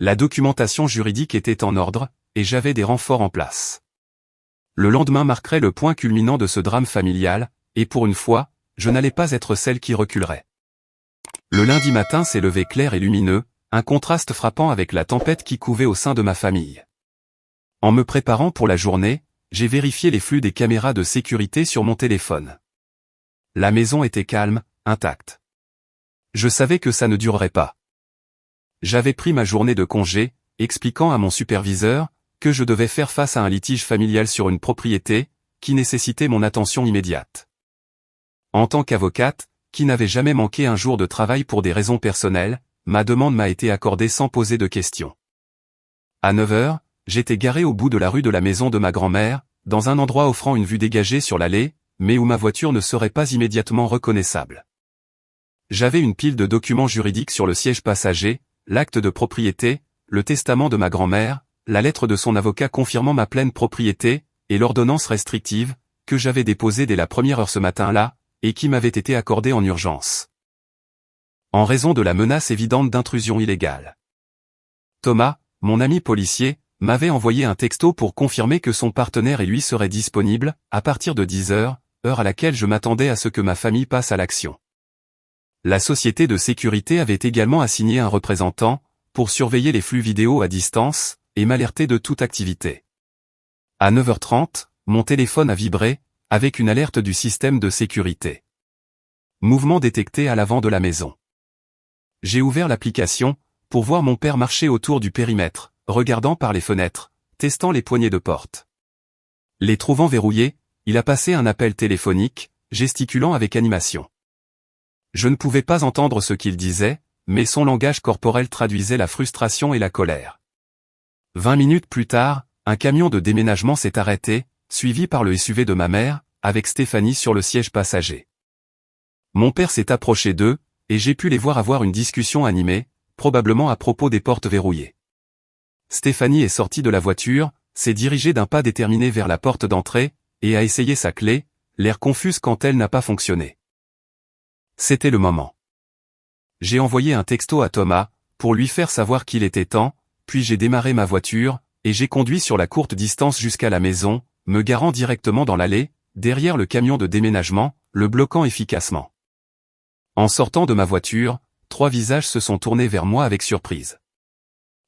La documentation juridique était en ordre, et j'avais des renforts en place. Le lendemain marquerait le point culminant de ce drame familial, et pour une fois, je n'allais pas être celle qui reculerait. Le lundi matin s'est levé clair et lumineux, un contraste frappant avec la tempête qui couvait au sein de ma famille. En me préparant pour la journée, j'ai vérifié les flux des caméras de sécurité sur mon téléphone. La maison était calme, intacte. Je savais que ça ne durerait pas. J'avais pris ma journée de congé, expliquant à mon superviseur que je devais faire face à un litige familial sur une propriété, qui nécessitait mon attention immédiate. En tant qu'avocate, qui n'avait jamais manqué un jour de travail pour des raisons personnelles, ma demande m'a été accordée sans poser de questions. À 9 heures, j'étais garé au bout de la rue de la maison de ma grand-mère, dans un endroit offrant une vue dégagée sur l'allée, mais où ma voiture ne serait pas immédiatement reconnaissable. J'avais une pile de documents juridiques sur le siège passager, l'acte de propriété, le testament de ma grand-mère, la lettre de son avocat confirmant ma pleine propriété, et l'ordonnance restrictive, que j'avais déposée dès la première heure ce matin-là, et qui m'avait été accordée en urgence. En raison de la menace évidente d'intrusion illégale. Thomas, mon ami policier, m'avait envoyé un texto pour confirmer que son partenaire et lui seraient disponibles, à partir de 10 heures, heure à laquelle je m'attendais à ce que ma famille passe à l'action. La société de sécurité avait également assigné un représentant, pour surveiller les flux vidéo à distance, et m'alerter de toute activité. À 9h30, mon téléphone a vibré, avec une alerte du système de sécurité. Mouvement détecté à l'avant de la maison. J'ai ouvert l'application, pour voir mon père marcher autour du périmètre, regardant par les fenêtres, testant les poignées de porte. Les trouvant verrouillés, il a passé un appel téléphonique, gesticulant avec animation. Je ne pouvais pas entendre ce qu'il disait, mais son langage corporel traduisait la frustration et la colère. 20 minutes plus tard, un camion de déménagement s'est arrêté, suivi par le SUV de ma mère, avec Stéphanie sur le siège passager. Mon père s'est approché d'eux, et j'ai pu les voir avoir une discussion animée, probablement à propos des portes verrouillées. Stéphanie est sortie de la voiture, s'est dirigée d'un pas déterminé vers la porte d'entrée, et a essayé sa clé, l'air confuse quand elle n'a pas fonctionné. C'était le moment. J'ai envoyé un texto à Thomas, pour lui faire savoir qu'il était temps, puis j'ai démarré ma voiture, et j'ai conduit sur la courte distance jusqu'à la maison, me garant directement dans l'allée, derrière le camion de déménagement, le bloquant efficacement. En sortant de ma voiture, 3 visages se sont tournés vers moi avec surprise.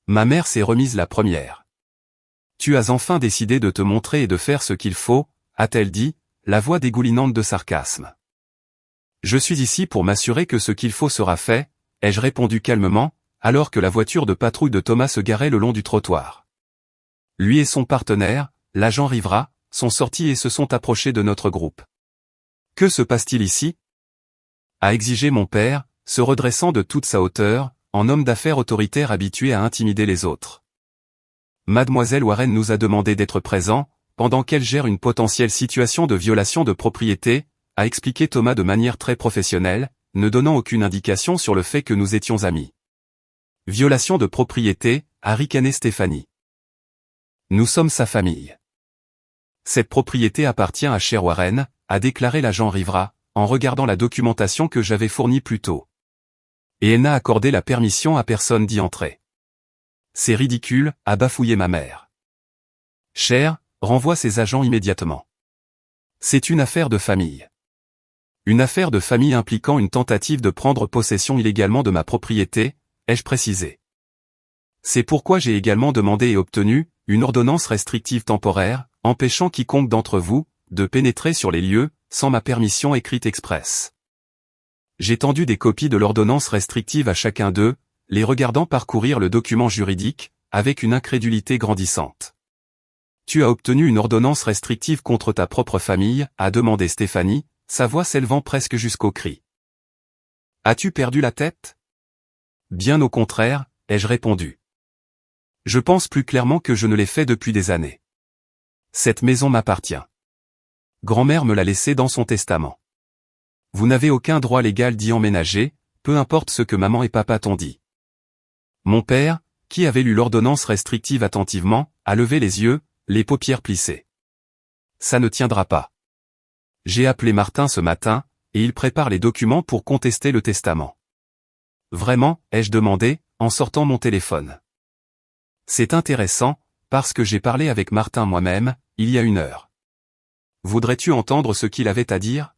Ma mère s'est remise la première. « Tu as enfin décidé de te montrer et de faire ce qu'il faut », a-t-elle dit, la voix dégoulinante de sarcasme. « Je suis ici pour m'assurer que ce qu'il faut sera fait », ai-je répondu calmement, alors que la voiture de patrouille de Thomas se garait le long du trottoir. Lui et son partenaire, l'agent Rivera, sont sortis et se sont approchés de notre groupe. « Que se passe-t-il ici ?» a exigé mon père, se redressant de toute sa hauteur, en homme d'affaires autoritaire habitué à intimider les autres. Mademoiselle Warren nous a demandé d'être présents, pendant qu'elle gère une potentielle situation de violation de propriété, a expliqué Thomas de manière très professionnelle, ne donnant aucune indication sur le fait que nous étions amis. Violation de propriété, a ricané Stéphanie. Nous sommes sa famille. Cette propriété appartient à Cher Warren, a déclaré l'agent Rivera, en regardant la documentation que j'avais fournie plus tôt. Et elle n'a accordé la permission à personne d'y entrer. C'est ridicule, a bafouillé ma mère. Cher, renvoie ses agents immédiatement. C'est une affaire de famille. Une affaire de famille impliquant une tentative de prendre possession illégalement de ma propriété, ai-je précisé. C'est pourquoi j'ai également demandé et obtenu une ordonnance restrictive temporaire, empêchant quiconque d'entre vous de pénétrer sur les lieux, sans ma permission écrite expresse. J'ai tendu des copies de l'ordonnance restrictive à chacun d'eux, les regardant parcourir le document juridique, avec une incrédulité grandissante. Tu as obtenu une ordonnance restrictive contre ta propre famille, a demandé Stéphanie, sa voix s'élevant presque jusqu'au cri. As-tu perdu la tête? Bien au contraire, ai-je répondu. Je pense plus clairement que je ne l'ai fait depuis des années. Cette maison m'appartient. Grand-mère me l'a laissée dans son testament. Vous n'avez aucun droit légal d'y emménager, peu importe ce que maman et papa t'ont dit. Mon père, qui avait lu l'ordonnance restrictive attentivement, a levé les yeux, les paupières plissées. Ça ne tiendra pas. J'ai appelé Martin ce matin, et il prépare les documents pour contester le testament. Vraiment, ai-je demandé, en sortant mon téléphone. C'est intéressant, parce que j'ai parlé avec Martin moi-même, il y a 1 heure. Voudrais-tu entendre ce qu'il avait à dire?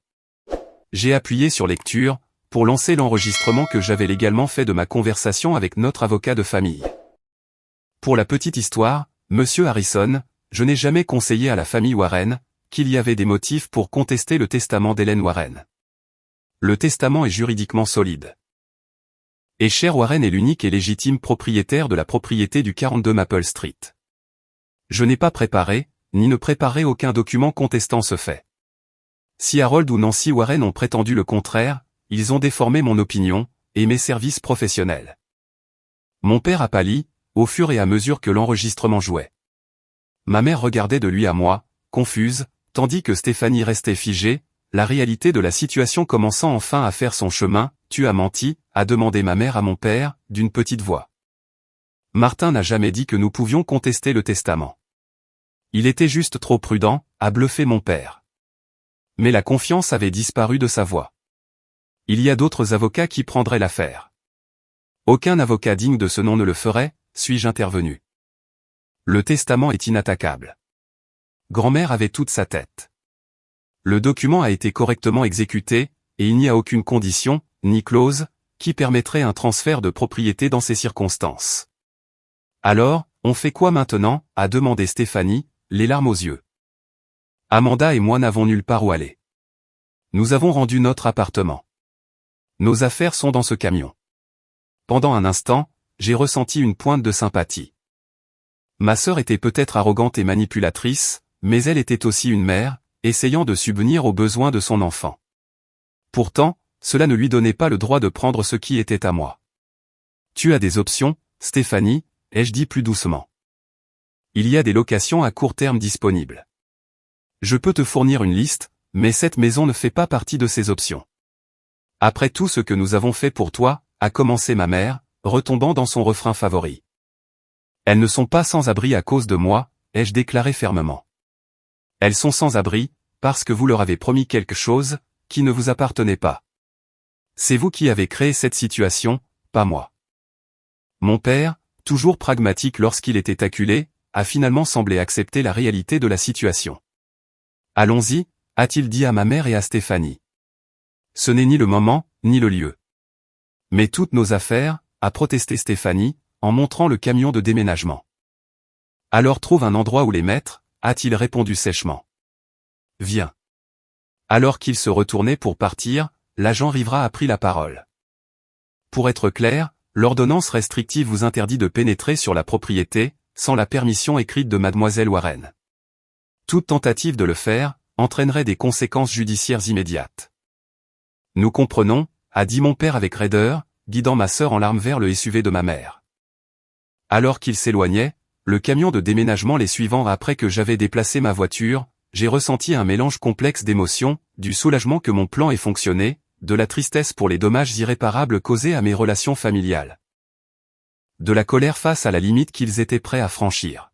J'ai appuyé sur lecture, pour lancer l'enregistrement que j'avais légalement fait de ma conversation avec notre avocat de famille. Pour la petite histoire, Monsieur Harrison, je n'ai jamais conseillé à la famille Warren qu'il y avait des motifs pour contester le testament d'Hélène Warren. Le testament est juridiquement solide. Et Cher Warren est l'unique et légitime propriétaire de la propriété du 42 Maple Street. Je n'ai pas préparé, ni ne préparerai aucun document contestant ce fait. Si Harold ou Nancy Warren ont prétendu le contraire, ils ont déformé mon opinion, et mes services professionnels. Mon père a pâli, au fur et à mesure que l'enregistrement jouait. Ma mère regardait de lui à moi, confuse, tandis que Stéphanie restait figée, la réalité de la situation commençant enfin à faire son chemin. Tu as menti, a demandé ma mère à mon père, d'une petite voix. Martin n'a jamais dit que nous pouvions contester le testament. Il était juste trop prudent, a bluffé mon père. Mais la confiance avait disparu de sa voix. Il y a d'autres avocats qui prendraient l'affaire. Aucun avocat digne de ce nom ne le ferait, suis-je intervenu. Le testament est inattaquable. Grand-mère avait toute sa tête. Le document a été correctement exécuté, et il n'y a aucune condition, ni clause, qui permettrait un transfert de propriété dans ces circonstances. Alors, on fait quoi maintenant, a demandé Stéphanie, les larmes aux yeux. Amanda et moi n'avons nulle part où aller. Nous avons rendu notre appartement. Nos affaires sont dans ce camion. Pendant un instant, j'ai ressenti une pointe de sympathie. Ma sœur était peut-être arrogante et manipulatrice, mais elle était aussi une mère, essayant de subvenir aux besoins de son enfant. Pourtant, cela ne lui donnait pas le droit de prendre ce qui était à moi. Tu as des options, Stéphanie, ai-je dit plus doucement. Il y a des locations à court terme disponibles. Je peux te fournir une liste, mais cette maison ne fait pas partie de ces options. Après tout ce que nous avons fait pour toi, a commencé ma mère, retombant dans son refrain favori. Elles ne sont pas sans abri à cause de moi, ai-je déclaré fermement. Elles sont sans abri, parce que vous leur avez promis quelque chose, qui ne vous appartenait pas. C'est vous qui avez créé cette situation, pas moi. Mon père, toujours pragmatique lorsqu'il était acculé, a finalement semblé accepter la réalité de la situation. Allons-y, a-t-il dit à ma mère et à Stéphanie. Ce n'est ni le moment, ni le lieu. Mais toutes nos affaires, a protesté Stéphanie, en montrant le camion de déménagement. Alors trouve un endroit où les mettre, a-t-il répondu sèchement. Viens. Alors qu'il se retournait pour partir, l'agent Rivera a pris la parole. Pour être clair, l'ordonnance restrictive vous interdit de pénétrer sur la propriété, sans la permission écrite de mademoiselle Warren. Toute tentative de le faire, entraînerait des conséquences judiciaires immédiates. Nous comprenons, a dit mon père avec raideur, guidant ma sœur en larmes vers le SUV de ma mère. Alors qu'il s'éloignait, le camion de déménagement les suivant après que j'avais déplacé ma voiture, j'ai ressenti un mélange complexe d'émotions, du soulagement que mon plan ait fonctionné, de la tristesse pour les dommages irréparables causés à mes relations familiales. De la colère face à la limite qu'ils étaient prêts à franchir.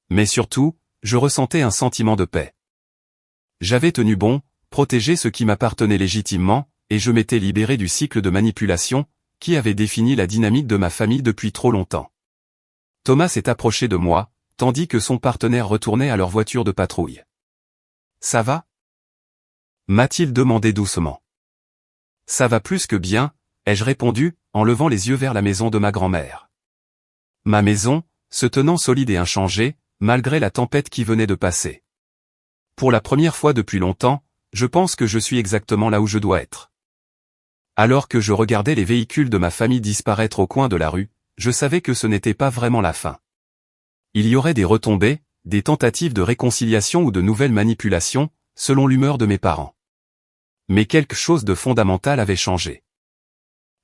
Mais surtout, je ressentais un sentiment de paix. J'avais tenu bon, protégé ce qui m'appartenait légitimement, et je m'étais libéré du cycle de manipulation, qui avait défini la dynamique de ma famille depuis trop longtemps. Thomas s'est approché de moi, tandis que son partenaire retournait à leur voiture de patrouille. « Ça va ?» m'a-t-il demandé doucement. « Ça va plus que bien », ai-je répondu, en levant les yeux vers la maison de ma grand-mère. Ma maison, se tenant solide et inchangée, malgré la tempête qui venait de passer. Pour la première fois depuis longtemps, je pense que je suis exactement là où je dois être. Alors que je regardais les véhicules de ma famille disparaître au coin de la rue, je savais que ce n'était pas vraiment la fin. Il y aurait des retombées, des tentatives de réconciliation ou de nouvelles manipulations, selon l'humeur de mes parents. Mais quelque chose de fondamental avait changé.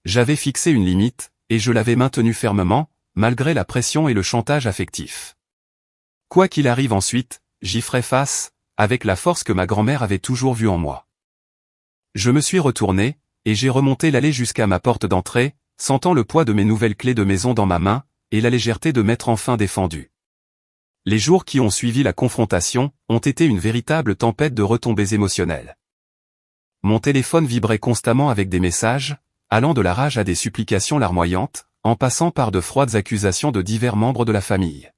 J'avais fixé une limite, et je l'avais maintenue fermement, malgré la pression et le chantage affectif. Quoi qu'il arrive ensuite, j'y ferai face, avec la force que ma grand-mère avait toujours vue en moi. Je me suis retourné, et j'ai remonté l'allée jusqu'à ma porte d'entrée, sentant le poids de mes nouvelles clés de maison dans ma main, et la légèreté de m'être enfin défendu. Les jours qui ont suivi la confrontation ont été une véritable tempête de retombées émotionnelles. Mon téléphone vibrait constamment avec des messages, allant de la rage à des supplications larmoyantes, en passant par de froides accusations de divers membres de la famille.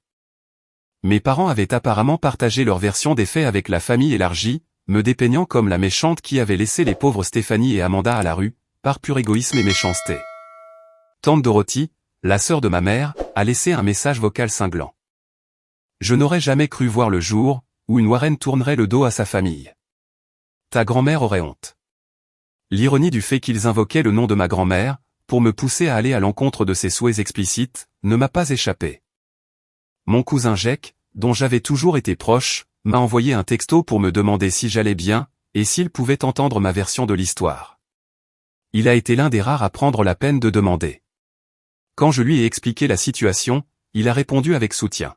Mes parents avaient apparemment partagé leur version des faits avec la famille élargie, me dépeignant comme la méchante qui avait laissé les pauvres Stéphanie et Amanda à la rue, par pur égoïsme et méchanceté. Tante Dorothy, la sœur de ma mère, a laissé un message vocal cinglant. Je n'aurais jamais cru voir le jour où une Warren tournerait le dos à sa famille. Ta grand-mère aurait honte. L'ironie du fait qu'ils invoquaient le nom de ma grand-mère, pour me pousser à aller à l'encontre de ses souhaits explicites, ne m'a pas échappé. Mon cousin Jack, dont j'avais toujours été proche, m'a envoyé un texto pour me demander si j'allais bien, et s'il pouvait entendre ma version de l'histoire. Il a été l'un des rares à prendre la peine de demander. Quand je lui ai expliqué la situation, il a répondu avec soutien.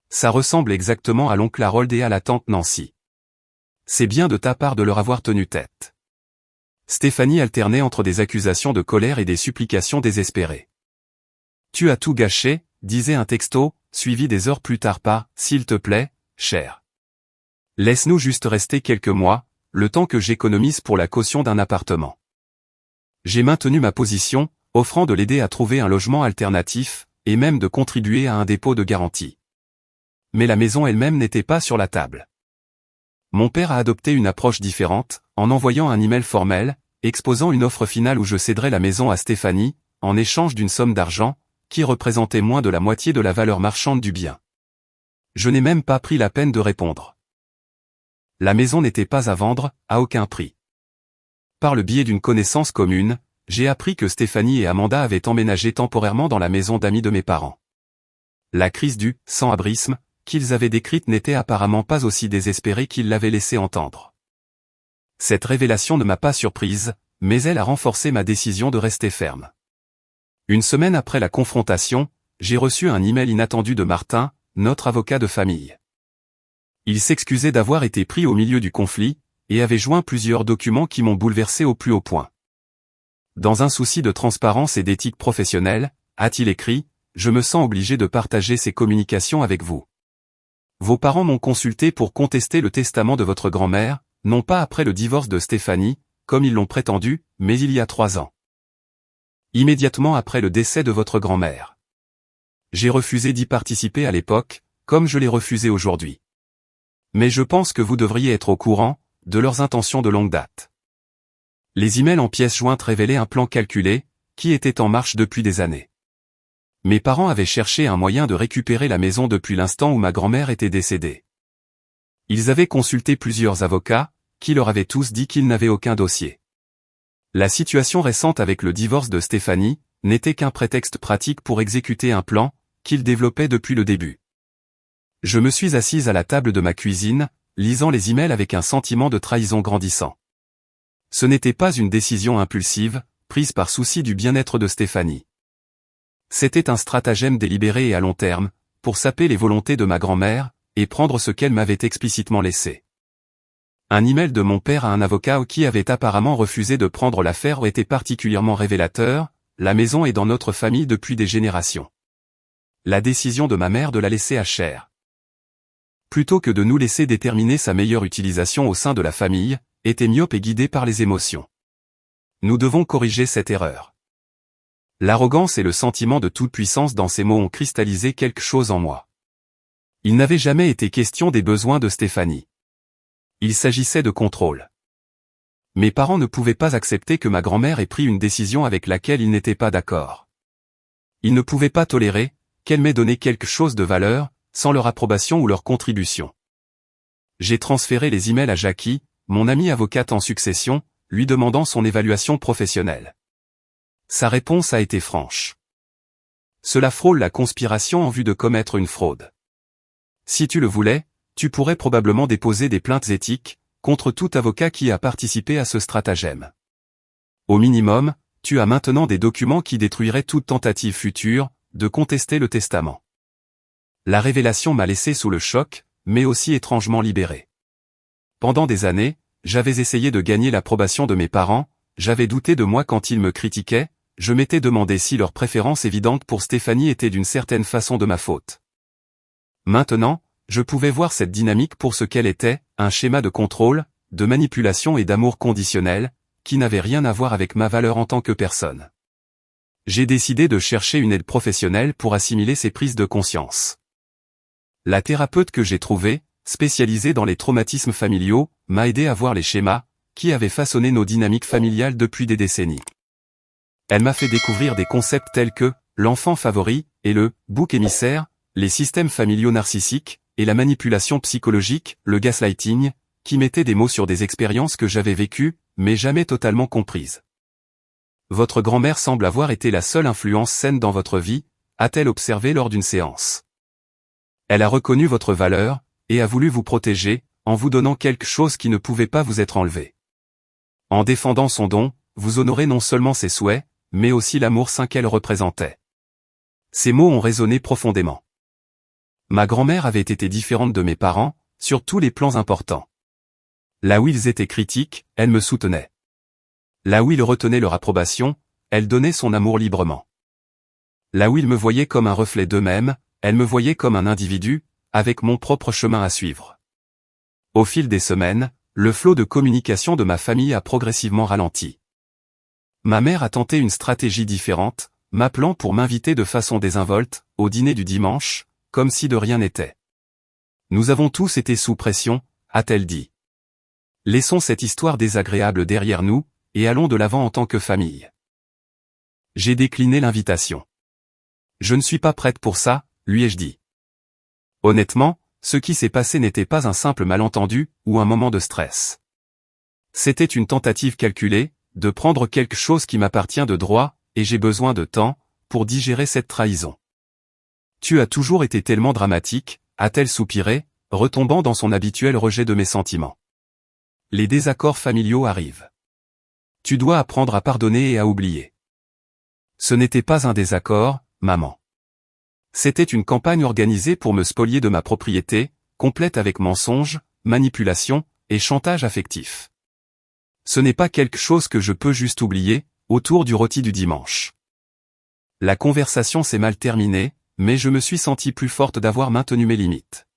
Ça ressemble exactement à l'oncle Harold et à la tante Nancy. C'est bien de ta part de leur avoir tenu tête. Stéphanie alternait entre des accusations de colère et des supplications désespérées. Tu as tout gâché, disait un texto, suivi des heures plus tard par « S'il te plaît, cher. Laisse-nous juste rester quelques mois, le temps que j'économise pour la caution d'un appartement. » J'ai maintenu ma position, offrant de l'aider à trouver un logement alternatif, et même de contribuer à un dépôt de garantie. Mais la maison elle-même n'était pas sur la table. Mon père a adopté une approche différente, en envoyant un email formel, exposant une offre finale où je céderais la maison à Stéphanie, en échange d'une somme d'argent, qui représentait moins de la moitié de la valeur marchande du bien. Je n'ai même pas pris la peine de répondre. La maison n'était pas à vendre, à aucun prix. Par le biais d'une connaissance commune, j'ai appris que Stéphanie et Amanda avaient emménagé temporairement dans la maison d'amis de mes parents. La crise du « sans-abrisme » qu'ils avaient décrite n'était apparemment pas aussi désespérée qu'ils l'avaient laissé entendre. Cette révélation ne m'a pas surprise, mais elle a renforcé ma décision de rester ferme. Une semaine après la confrontation, j'ai reçu un email inattendu de Martin, notre avocat de famille. Il s'excusait d'avoir été pris au milieu du conflit, et avait joint plusieurs documents qui m'ont bouleversé au plus haut point. Dans un souci de transparence et d'éthique professionnelle, a-t-il écrit, je me sens obligé de partager ces communications avec vous. Vos parents m'ont consulté pour contester le testament de votre grand-mère, non pas après le divorce de Stéphanie, comme ils l'ont prétendu, mais il y a 3 ans. Immédiatement après le décès de votre grand-mère. J'ai refusé d'y participer à l'époque, comme je l'ai refusé aujourd'hui. Mais je pense que vous devriez être au courant de leurs intentions de longue date. Les emails en pièces jointes révélaient un plan calculé, qui était en marche depuis des années. Mes parents avaient cherché un moyen de récupérer la maison depuis l'instant où ma grand-mère était décédée. Ils avaient consulté plusieurs avocats, qui leur avaient tous dit qu'ils n'avaient aucun dossier. La situation récente avec le divorce de Stéphanie n'était qu'un prétexte pratique pour exécuter un plan qu'ils développaient depuis le début. Je me suis assise à la table de ma cuisine, lisant les emails avec un sentiment de trahison grandissant. Ce n'était pas une décision impulsive, prise par souci du bien-être de Stéphanie. C'était un stratagème délibéré et à long terme, pour saper les volontés de ma grand-mère, et prendre ce qu'elle m'avait explicitement laissé. Un email de mon père à un avocat qui avait apparemment refusé de prendre l'affaire était particulièrement révélateur, la maison est dans notre famille depuis des générations. La décision de ma mère de la laisser à Cher. Plutôt que de nous laisser déterminer sa meilleure utilisation au sein de la famille, était myope et guidée par les émotions. Nous devons corriger cette erreur. L'arrogance et le sentiment de toute puissance dans ces mots ont cristallisé quelque chose en moi. Il n'avait jamais été question des besoins de Stéphanie. Il s'agissait de contrôle. Mes parents ne pouvaient pas accepter que ma grand-mère ait pris une décision avec laquelle ils n'étaient pas d'accord. Ils ne pouvaient pas tolérer qu'elle m'ait donné quelque chose de valeur, sans leur approbation ou leur contribution. J'ai transféré les emails à Jackie, mon amie avocate en succession, lui demandant son évaluation professionnelle. Sa réponse a été franche. Cela frôle la conspiration en vue de commettre une fraude. Si tu le voulais, tu pourrais probablement déposer des plaintes éthiques contre tout avocat qui a participé à ce stratagème. Au minimum, tu as maintenant des documents qui détruiraient toute tentative future de contester le testament. La révélation m'a laissé sous le choc, mais aussi étrangement libéré. Pendant des années, j'avais essayé de gagner l'approbation de mes parents, j'avais douté de moi quand ils me critiquaient, je m'étais demandé si leur préférence évidente pour Stéphanie était d'une certaine façon de ma faute. Maintenant, je pouvais voir cette dynamique pour ce qu'elle était, un schéma de contrôle, de manipulation et d'amour conditionnel, qui n'avait rien à voir avec ma valeur en tant que personne. J'ai décidé de chercher une aide professionnelle pour assimiler ces prises de conscience. La thérapeute que j'ai trouvée, spécialisée dans les traumatismes familiaux, m'a aidé à voir les schémas qui avaient façonné nos dynamiques familiales depuis des décennies. Elle m'a fait découvrir des concepts tels que l'enfant favori et le bouc émissaire, les systèmes familiaux narcissiques et la manipulation psychologique, le gaslighting, qui mettaient des mots sur des expériences que j'avais vécues, mais jamais totalement comprises. Votre grand-mère semble avoir été la seule influence saine dans votre vie, a-t-elle observé lors d'une séance. Elle a reconnu votre valeur, et a voulu vous protéger, en vous donnant quelque chose qui ne pouvait pas vous être enlevé. En défendant son don, vous honorez non seulement ses souhaits, mais aussi l'amour sain qu'elle représentait. Ces mots ont résonné profondément. Ma grand-mère avait été différente de mes parents, sur tous les plans importants. Là où ils étaient critiques, elle me soutenait. Là où ils retenaient leur approbation, elle donnait son amour librement. Là où ils me voyaient comme un reflet d'eux-mêmes, elle me voyait comme un individu, avec mon propre chemin à suivre. Au fil des semaines, le flot de communication de ma famille a progressivement ralenti. Ma mère a tenté une stratégie différente, m'appelant pour m'inviter de façon désinvolte, au dîner du dimanche, comme si de rien n'était. Nous avons tous été sous pression, a-t-elle dit. Laissons cette histoire désagréable derrière nous, et allons de l'avant en tant que famille. J'ai décliné l'invitation. Je ne suis pas prête pour ça, lui ai-je dit. Honnêtement, ce qui s'est passé n'était pas un simple malentendu, ou un moment de stress. C'était une tentative calculée, de prendre quelque chose qui m'appartient de droit, et j'ai besoin de temps, pour digérer cette trahison. Tu as toujours été tellement dramatique, a-t-elle soupiré, retombant dans son habituel rejet de mes sentiments. Les désaccords familiaux arrivent. Tu dois apprendre à pardonner et à oublier. Ce n'était pas un désaccord, maman. C'était une campagne organisée pour me spolier de ma propriété, complète avec mensonges, manipulation et chantage affectif. Ce n'est pas quelque chose que je peux juste oublier, autour du rôti du dimanche. La conversation s'est mal terminée, mais je me suis sentie plus forte d'avoir maintenu mes limites.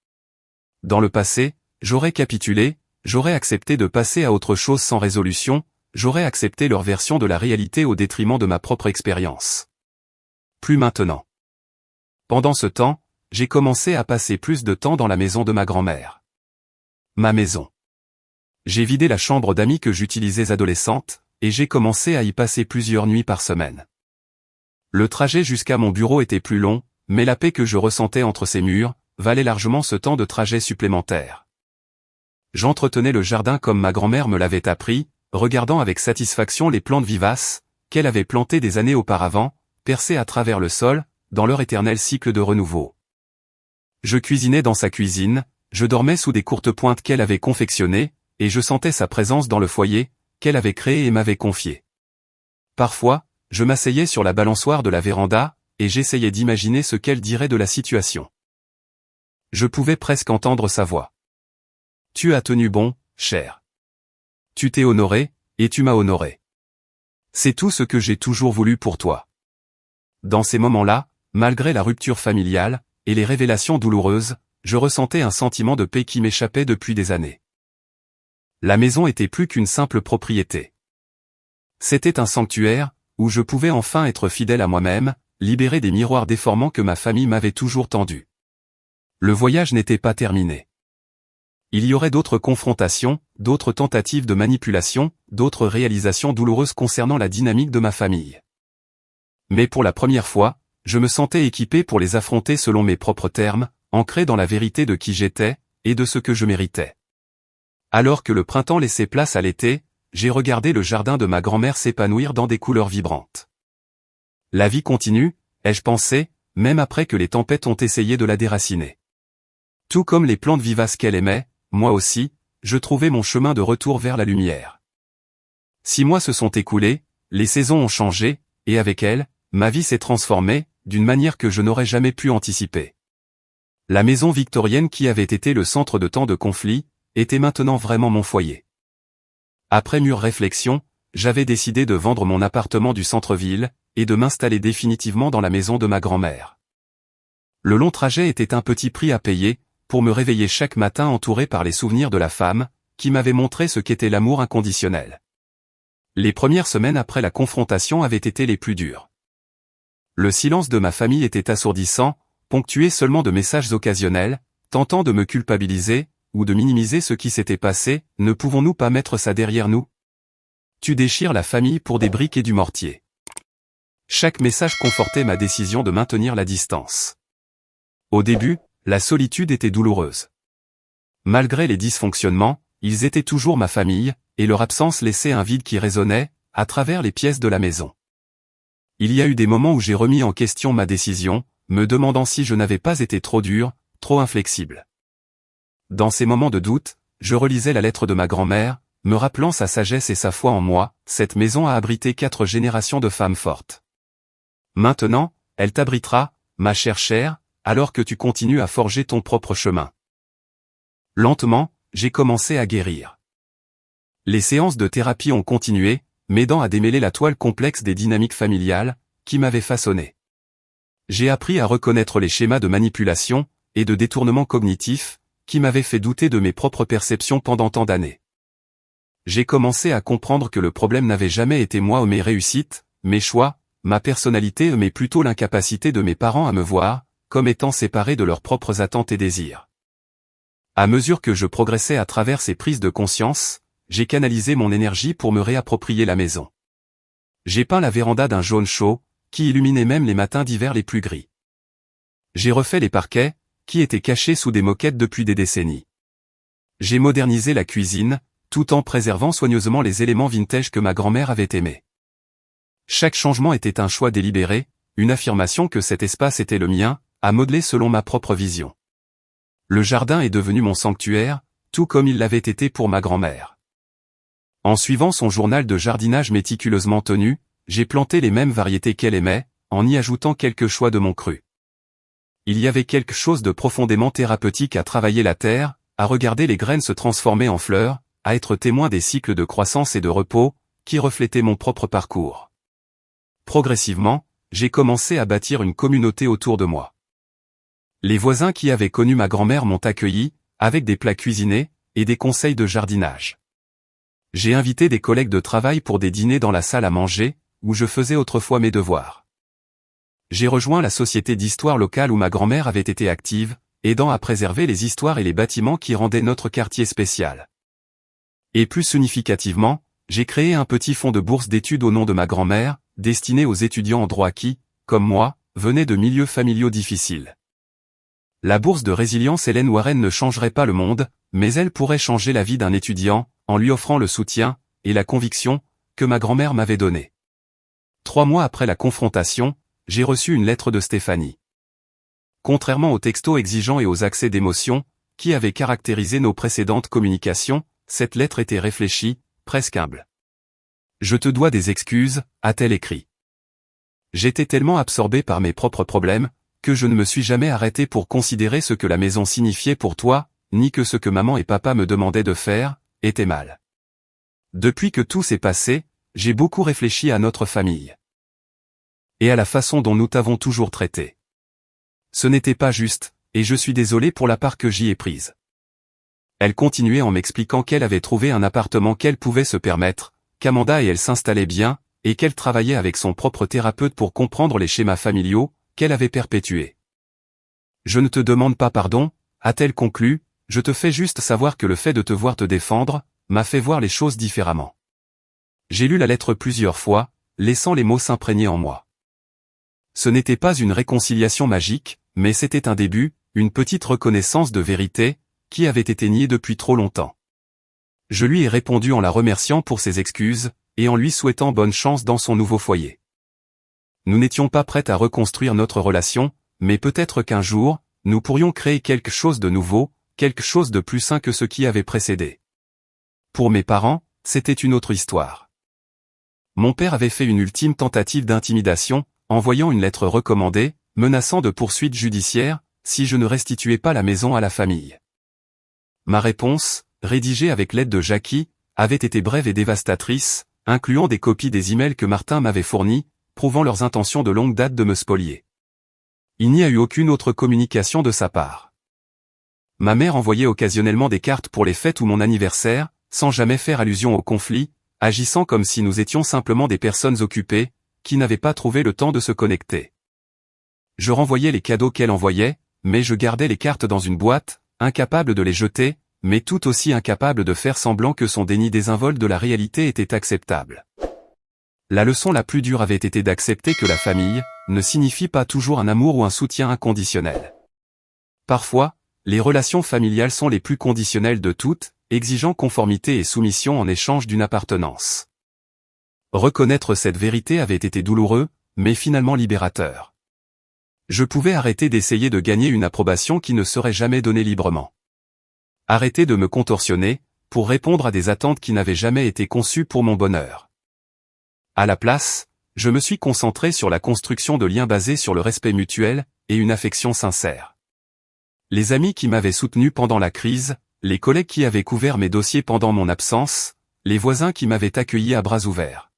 Dans le passé, j'aurais capitulé, j'aurais accepté de passer à autre chose sans résolution, j'aurais accepté leur version de la réalité au détriment de ma propre expérience. Plus maintenant. Pendant ce temps, j'ai commencé à passer plus de temps dans la maison de ma grand-mère. Ma maison. J'ai vidé la chambre d'amis que j'utilisais adolescente, et j'ai commencé à y passer plusieurs nuits par semaine. Le trajet jusqu'à mon bureau était plus long, mais la paix que je ressentais entre ces murs valait largement ce temps de trajet supplémentaire. J'entretenais le jardin comme ma grand-mère me l'avait appris, regardant avec satisfaction les plantes vivaces qu'elle avait plantées des années auparavant, percées à travers le sol, dans leur éternel cycle de renouveau. Je cuisinais dans sa cuisine, je dormais sous des courtes pointes qu'elle avait confectionnées, et je sentais sa présence dans le foyer qu'elle avait créé et m'avait confié. Parfois, je m'asseyais sur la balançoire de la véranda, et j'essayais d'imaginer ce qu'elle dirait de la situation. Je pouvais presque entendre sa voix. « Tu as tenu bon, cher. Tu t'es honoré, et tu m'as honoré. C'est tout ce que j'ai toujours voulu pour toi. » Dans ces moments-là, malgré la rupture familiale, et les révélations douloureuses, je ressentais un sentiment de paix qui m'échappait depuis des années. La maison était plus qu'une simple propriété. C'était un sanctuaire, où je pouvais enfin être fidèle à moi-même, libéré des miroirs déformants que ma famille m'avait toujours tendus. Le voyage n'était pas terminé. Il y aurait d'autres confrontations, d'autres tentatives de manipulation, d'autres réalisations douloureuses concernant la dynamique de ma famille. Mais pour la première fois, je me sentais équipé pour les affronter selon mes propres termes, ancré dans la vérité de qui j'étais, et de ce que je méritais. Alors que le printemps laissait place à l'été, j'ai regardé le jardin de ma grand-mère s'épanouir dans des couleurs vibrantes. La vie continue, ai-je pensé, même après que les tempêtes ont essayé de la déraciner. Tout comme les plantes vivaces qu'elle aimait, moi aussi, je trouvais mon chemin de retour vers la lumière. 6 mois se sont écoulés, les saisons ont changé, et avec elles, ma vie s'est transformée, d'une manière que je n'aurais jamais pu anticiper. La maison victorienne qui avait été le centre de tant de conflits, était maintenant vraiment mon foyer. Après mûre réflexion, j'avais décidé de vendre mon appartement du centre-ville, et de m'installer définitivement dans la maison de ma grand-mère. Le long trajet était un petit prix à payer, pour me réveiller chaque matin entouré par les souvenirs de la femme, qui m'avait montré ce qu'était l'amour inconditionnel. Les premières semaines après la confrontation avaient été les plus dures. Le silence de ma famille était assourdissant, ponctué seulement de messages occasionnels, tentant de me culpabiliser, ou de minimiser ce qui s'était passé, ne pouvons-nous pas mettre ça derrière nous? Tu déchires la famille pour des briques et du mortier. Chaque message confortait ma décision de maintenir la distance. Au début, la solitude était douloureuse. Malgré les dysfonctionnements, ils étaient toujours ma famille, et leur absence laissait un vide qui résonnait, à travers les pièces de la maison. Il y a eu des moments où j'ai remis en question ma décision, me demandant si je n'avais pas été trop dur, trop inflexible. Dans ces moments de doute, je relisais la lettre de ma grand-mère, me rappelant sa sagesse et sa foi en moi. Cette maison a abrité 4 générations de femmes fortes. Maintenant, elle t'abritera, ma chère, alors que tu continues à forger ton propre chemin. Lentement, j'ai commencé à guérir. Les séances de thérapie ont continué, m'aidant à démêler la toile complexe des dynamiques familiales, qui m'avaient façonné. J'ai appris à reconnaître les schémas de manipulation, et de détournement cognitif, qui m'avaient fait douter de mes propres perceptions pendant tant d'années. J'ai commencé à comprendre que le problème n'avait jamais été moi ou mes réussites, mes choix, ma personnalité mais plutôt l'incapacité de mes parents à me voir, comme étant séparés de leurs propres attentes et désirs. À mesure que je progressais à travers ces prises de conscience, j'ai canalisé mon énergie pour me réapproprier la maison. J'ai peint la véranda d'un jaune chaud, qui illuminait même les matins d'hiver les plus gris. J'ai refait les parquets, qui étaient cachés sous des moquettes depuis des décennies. J'ai modernisé la cuisine, tout en préservant soigneusement les éléments vintage que ma grand-mère avait aimés. Chaque changement était un choix délibéré, une affirmation que cet espace était le mien, à modeler selon ma propre vision. Le jardin est devenu mon sanctuaire, tout comme il l'avait été pour ma grand-mère. En suivant son journal de jardinage méticuleusement tenu, j'ai planté les mêmes variétés qu'elle aimait, en y ajoutant quelques choix de mon cru. Il y avait quelque chose de profondément thérapeutique à travailler la terre, à regarder les graines se transformer en fleurs, à être témoin des cycles de croissance et de repos, qui reflétaient mon propre parcours. Progressivement, j'ai commencé à bâtir une communauté autour de moi. Les voisins qui avaient connu ma grand-mère m'ont accueilli, avec des plats cuisinés, et des conseils de jardinage. J'ai invité des collègues de travail pour des dîners dans la salle à manger, où je faisais autrefois mes devoirs. J'ai rejoint la société d'histoire locale où ma grand-mère avait été active, aidant à préserver les histoires et les bâtiments qui rendaient notre quartier spécial. Et plus significativement, j'ai créé un petit fonds de bourse d'études au nom de ma grand-mère, destiné aux étudiants en droit qui, comme moi, venaient de milieux familiaux difficiles. La bourse de résilience Hélène Warren ne changerait pas le monde, mais elle pourrait changer la vie d'un étudiant, en lui offrant le soutien, et la conviction, que ma grand-mère m'avait donné. 3 mois après la confrontation, j'ai reçu une lettre de Stéphanie. Contrairement aux textos exigeants et aux accès d'émotion, qui avaient caractérisé nos précédentes communications, cette lettre était réfléchie, presque humble. « Je te dois des excuses », a-t-elle écrit. J'étais tellement absorbé par mes propres problèmes, que je ne me suis jamais arrêté pour considérer ce que la maison signifiait pour toi, ni que ce que maman et papa me demandaient de faire, était mal. Depuis que tout s'est passé, j'ai beaucoup réfléchi à notre famille. Et à la façon dont nous t'avons toujours traité. Ce n'était pas juste, et je suis désolé pour la part que j'y ai prise. Elle continuait en m'expliquant qu'elle avait trouvé un appartement qu'elle pouvait se permettre, qu'Amanda et elle s'installaient bien, et qu'elle travaillait avec son propre thérapeute pour comprendre les schémas familiaux, qu'elle avait perpétués. Je ne te demande pas pardon, a-t-elle conclu, je te fais juste savoir que le fait de te voir te défendre, m'a fait voir les choses différemment. J'ai lu la lettre plusieurs fois, laissant les mots s'imprégner en moi. Ce n'était pas une réconciliation magique, mais c'était un début, une petite reconnaissance de vérité, qui avait été niée depuis trop longtemps. Je lui ai répondu en la remerciant pour ses excuses, et en lui souhaitant bonne chance dans son nouveau foyer. Nous n'étions pas prêts à reconstruire notre relation, mais peut-être qu'un jour, nous pourrions créer quelque chose de nouveau, quelque chose de plus sain que ce qui avait précédé. Pour mes parents, c'était une autre histoire. Mon père avait fait une ultime tentative d'intimidation, envoyant une lettre recommandée, menaçant de poursuites judiciaires, si je ne restituais pas la maison à la famille. Ma réponse, rédigée avec l'aide de Jackie, avait été brève et dévastatrice, incluant des copies des emails que Martin m'avait fournis, prouvant leurs intentions de longue date de me spolier. Il n'y a eu aucune autre communication de sa part. Ma mère envoyait occasionnellement des cartes pour les fêtes ou mon anniversaire, sans jamais faire allusion au conflit, agissant comme si nous étions simplement des personnes occupées, qui n'avaient pas trouvé le temps de se connecter. Je renvoyais les cadeaux qu'elle envoyait, mais je gardais les cartes dans une boîte, incapable de les jeter, mais tout aussi incapable de faire semblant que son déni désinvolte de la réalité était acceptable. La leçon la plus dure avait été d'accepter que la famille ne signifie pas toujours un amour ou un soutien inconditionnel. Parfois, les relations familiales sont les plus conditionnelles de toutes, exigeant conformité et soumission en échange d'une appartenance. Reconnaître cette vérité avait été douloureux, mais finalement libérateur. Je pouvais arrêter d'essayer de gagner une approbation qui ne serait jamais donnée librement. Arrêter de me contorsionner, pour répondre à des attentes qui n'avaient jamais été conçues pour mon bonheur. À la place, je me suis concentré sur la construction de liens basés sur le respect mutuel, et une affection sincère. Les amis qui m'avaient soutenu pendant la crise, les collègues qui avaient couvert mes dossiers pendant mon absence, les voisins qui m'avaient accueilli à bras ouverts.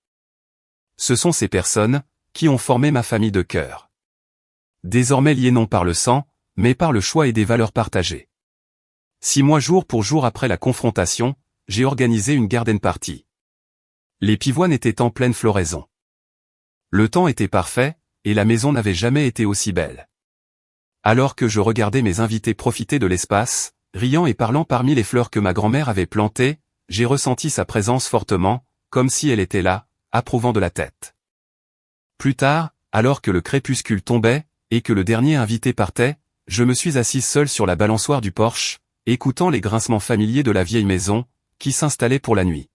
Ce sont ces personnes, qui ont formé ma famille de cœur. Désormais liés non par le sang, mais par le choix et des valeurs partagées. 6 mois jour pour jour après la confrontation, j'ai organisé une garden party. Les pivoines étaient en pleine floraison. Le temps était parfait, et la maison n'avait jamais été aussi belle. Alors que je regardais mes invités profiter de l'espace, riant et parlant parmi les fleurs que ma grand-mère avait plantées, j'ai ressenti sa présence fortement, comme si elle était là, approuvant de la tête. Plus tard, alors que le crépuscule tombait, et que le dernier invité partait, je me suis assis seul sur la balançoire du porche, écoutant les grincements familiers de la vieille maison, qui s'installait pour la nuit.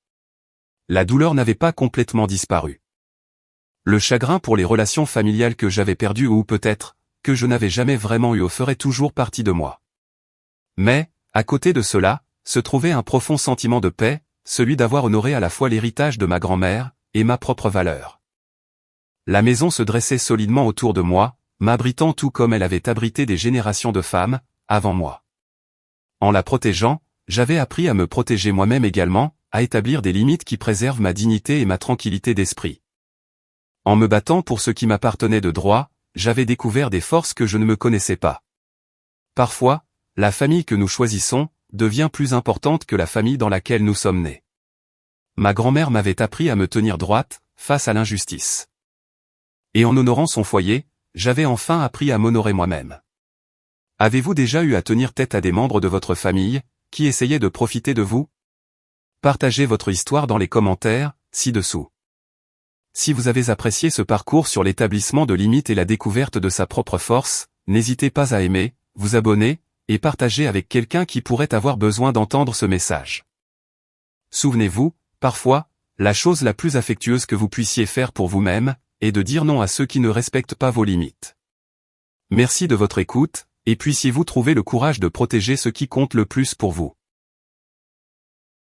La douleur n'avait pas complètement disparu. Le chagrin pour les relations familiales que j'avais perdues ou peut-être, que je n'avais jamais vraiment eu ferait toujours partie de moi. Mais, à côté de cela, se trouvait un profond sentiment de paix, celui d'avoir honoré à la fois l'héritage de ma grand-mère, et ma propre valeur. La maison se dressait solidement autour de moi, m'abritant tout comme elle avait abrité des générations de femmes, avant moi. En la protégeant, j'avais appris à me protéger moi-même également, à établir des limites qui préservent ma dignité et ma tranquillité d'esprit. En me battant pour ce qui m'appartenait de droit, j'avais découvert des forces que je ne me connaissais pas. Parfois, la famille que nous choisissons devient plus importante que la famille dans laquelle nous sommes nés. Ma grand-mère m'avait appris à me tenir droite, face à l'injustice. Et en honorant son foyer, j'avais enfin appris à m'honorer moi-même. Avez-vous déjà eu à tenir tête à des membres de votre famille, qui essayaient de profiter de vous? Partagez votre histoire dans les commentaires, ci-dessous. Si vous avez apprécié ce parcours sur l'établissement de limites et la découverte de sa propre force, n'hésitez pas à aimer, vous abonner, et partager avec quelqu'un qui pourrait avoir besoin d'entendre ce message. Souvenez-vous, parfois, la chose la plus affectueuse que vous puissiez faire pour vous-même, est de dire non à ceux qui ne respectent pas vos limites. Merci de votre écoute, et puissiez-vous trouver le courage de protéger ce qui compte le plus pour vous.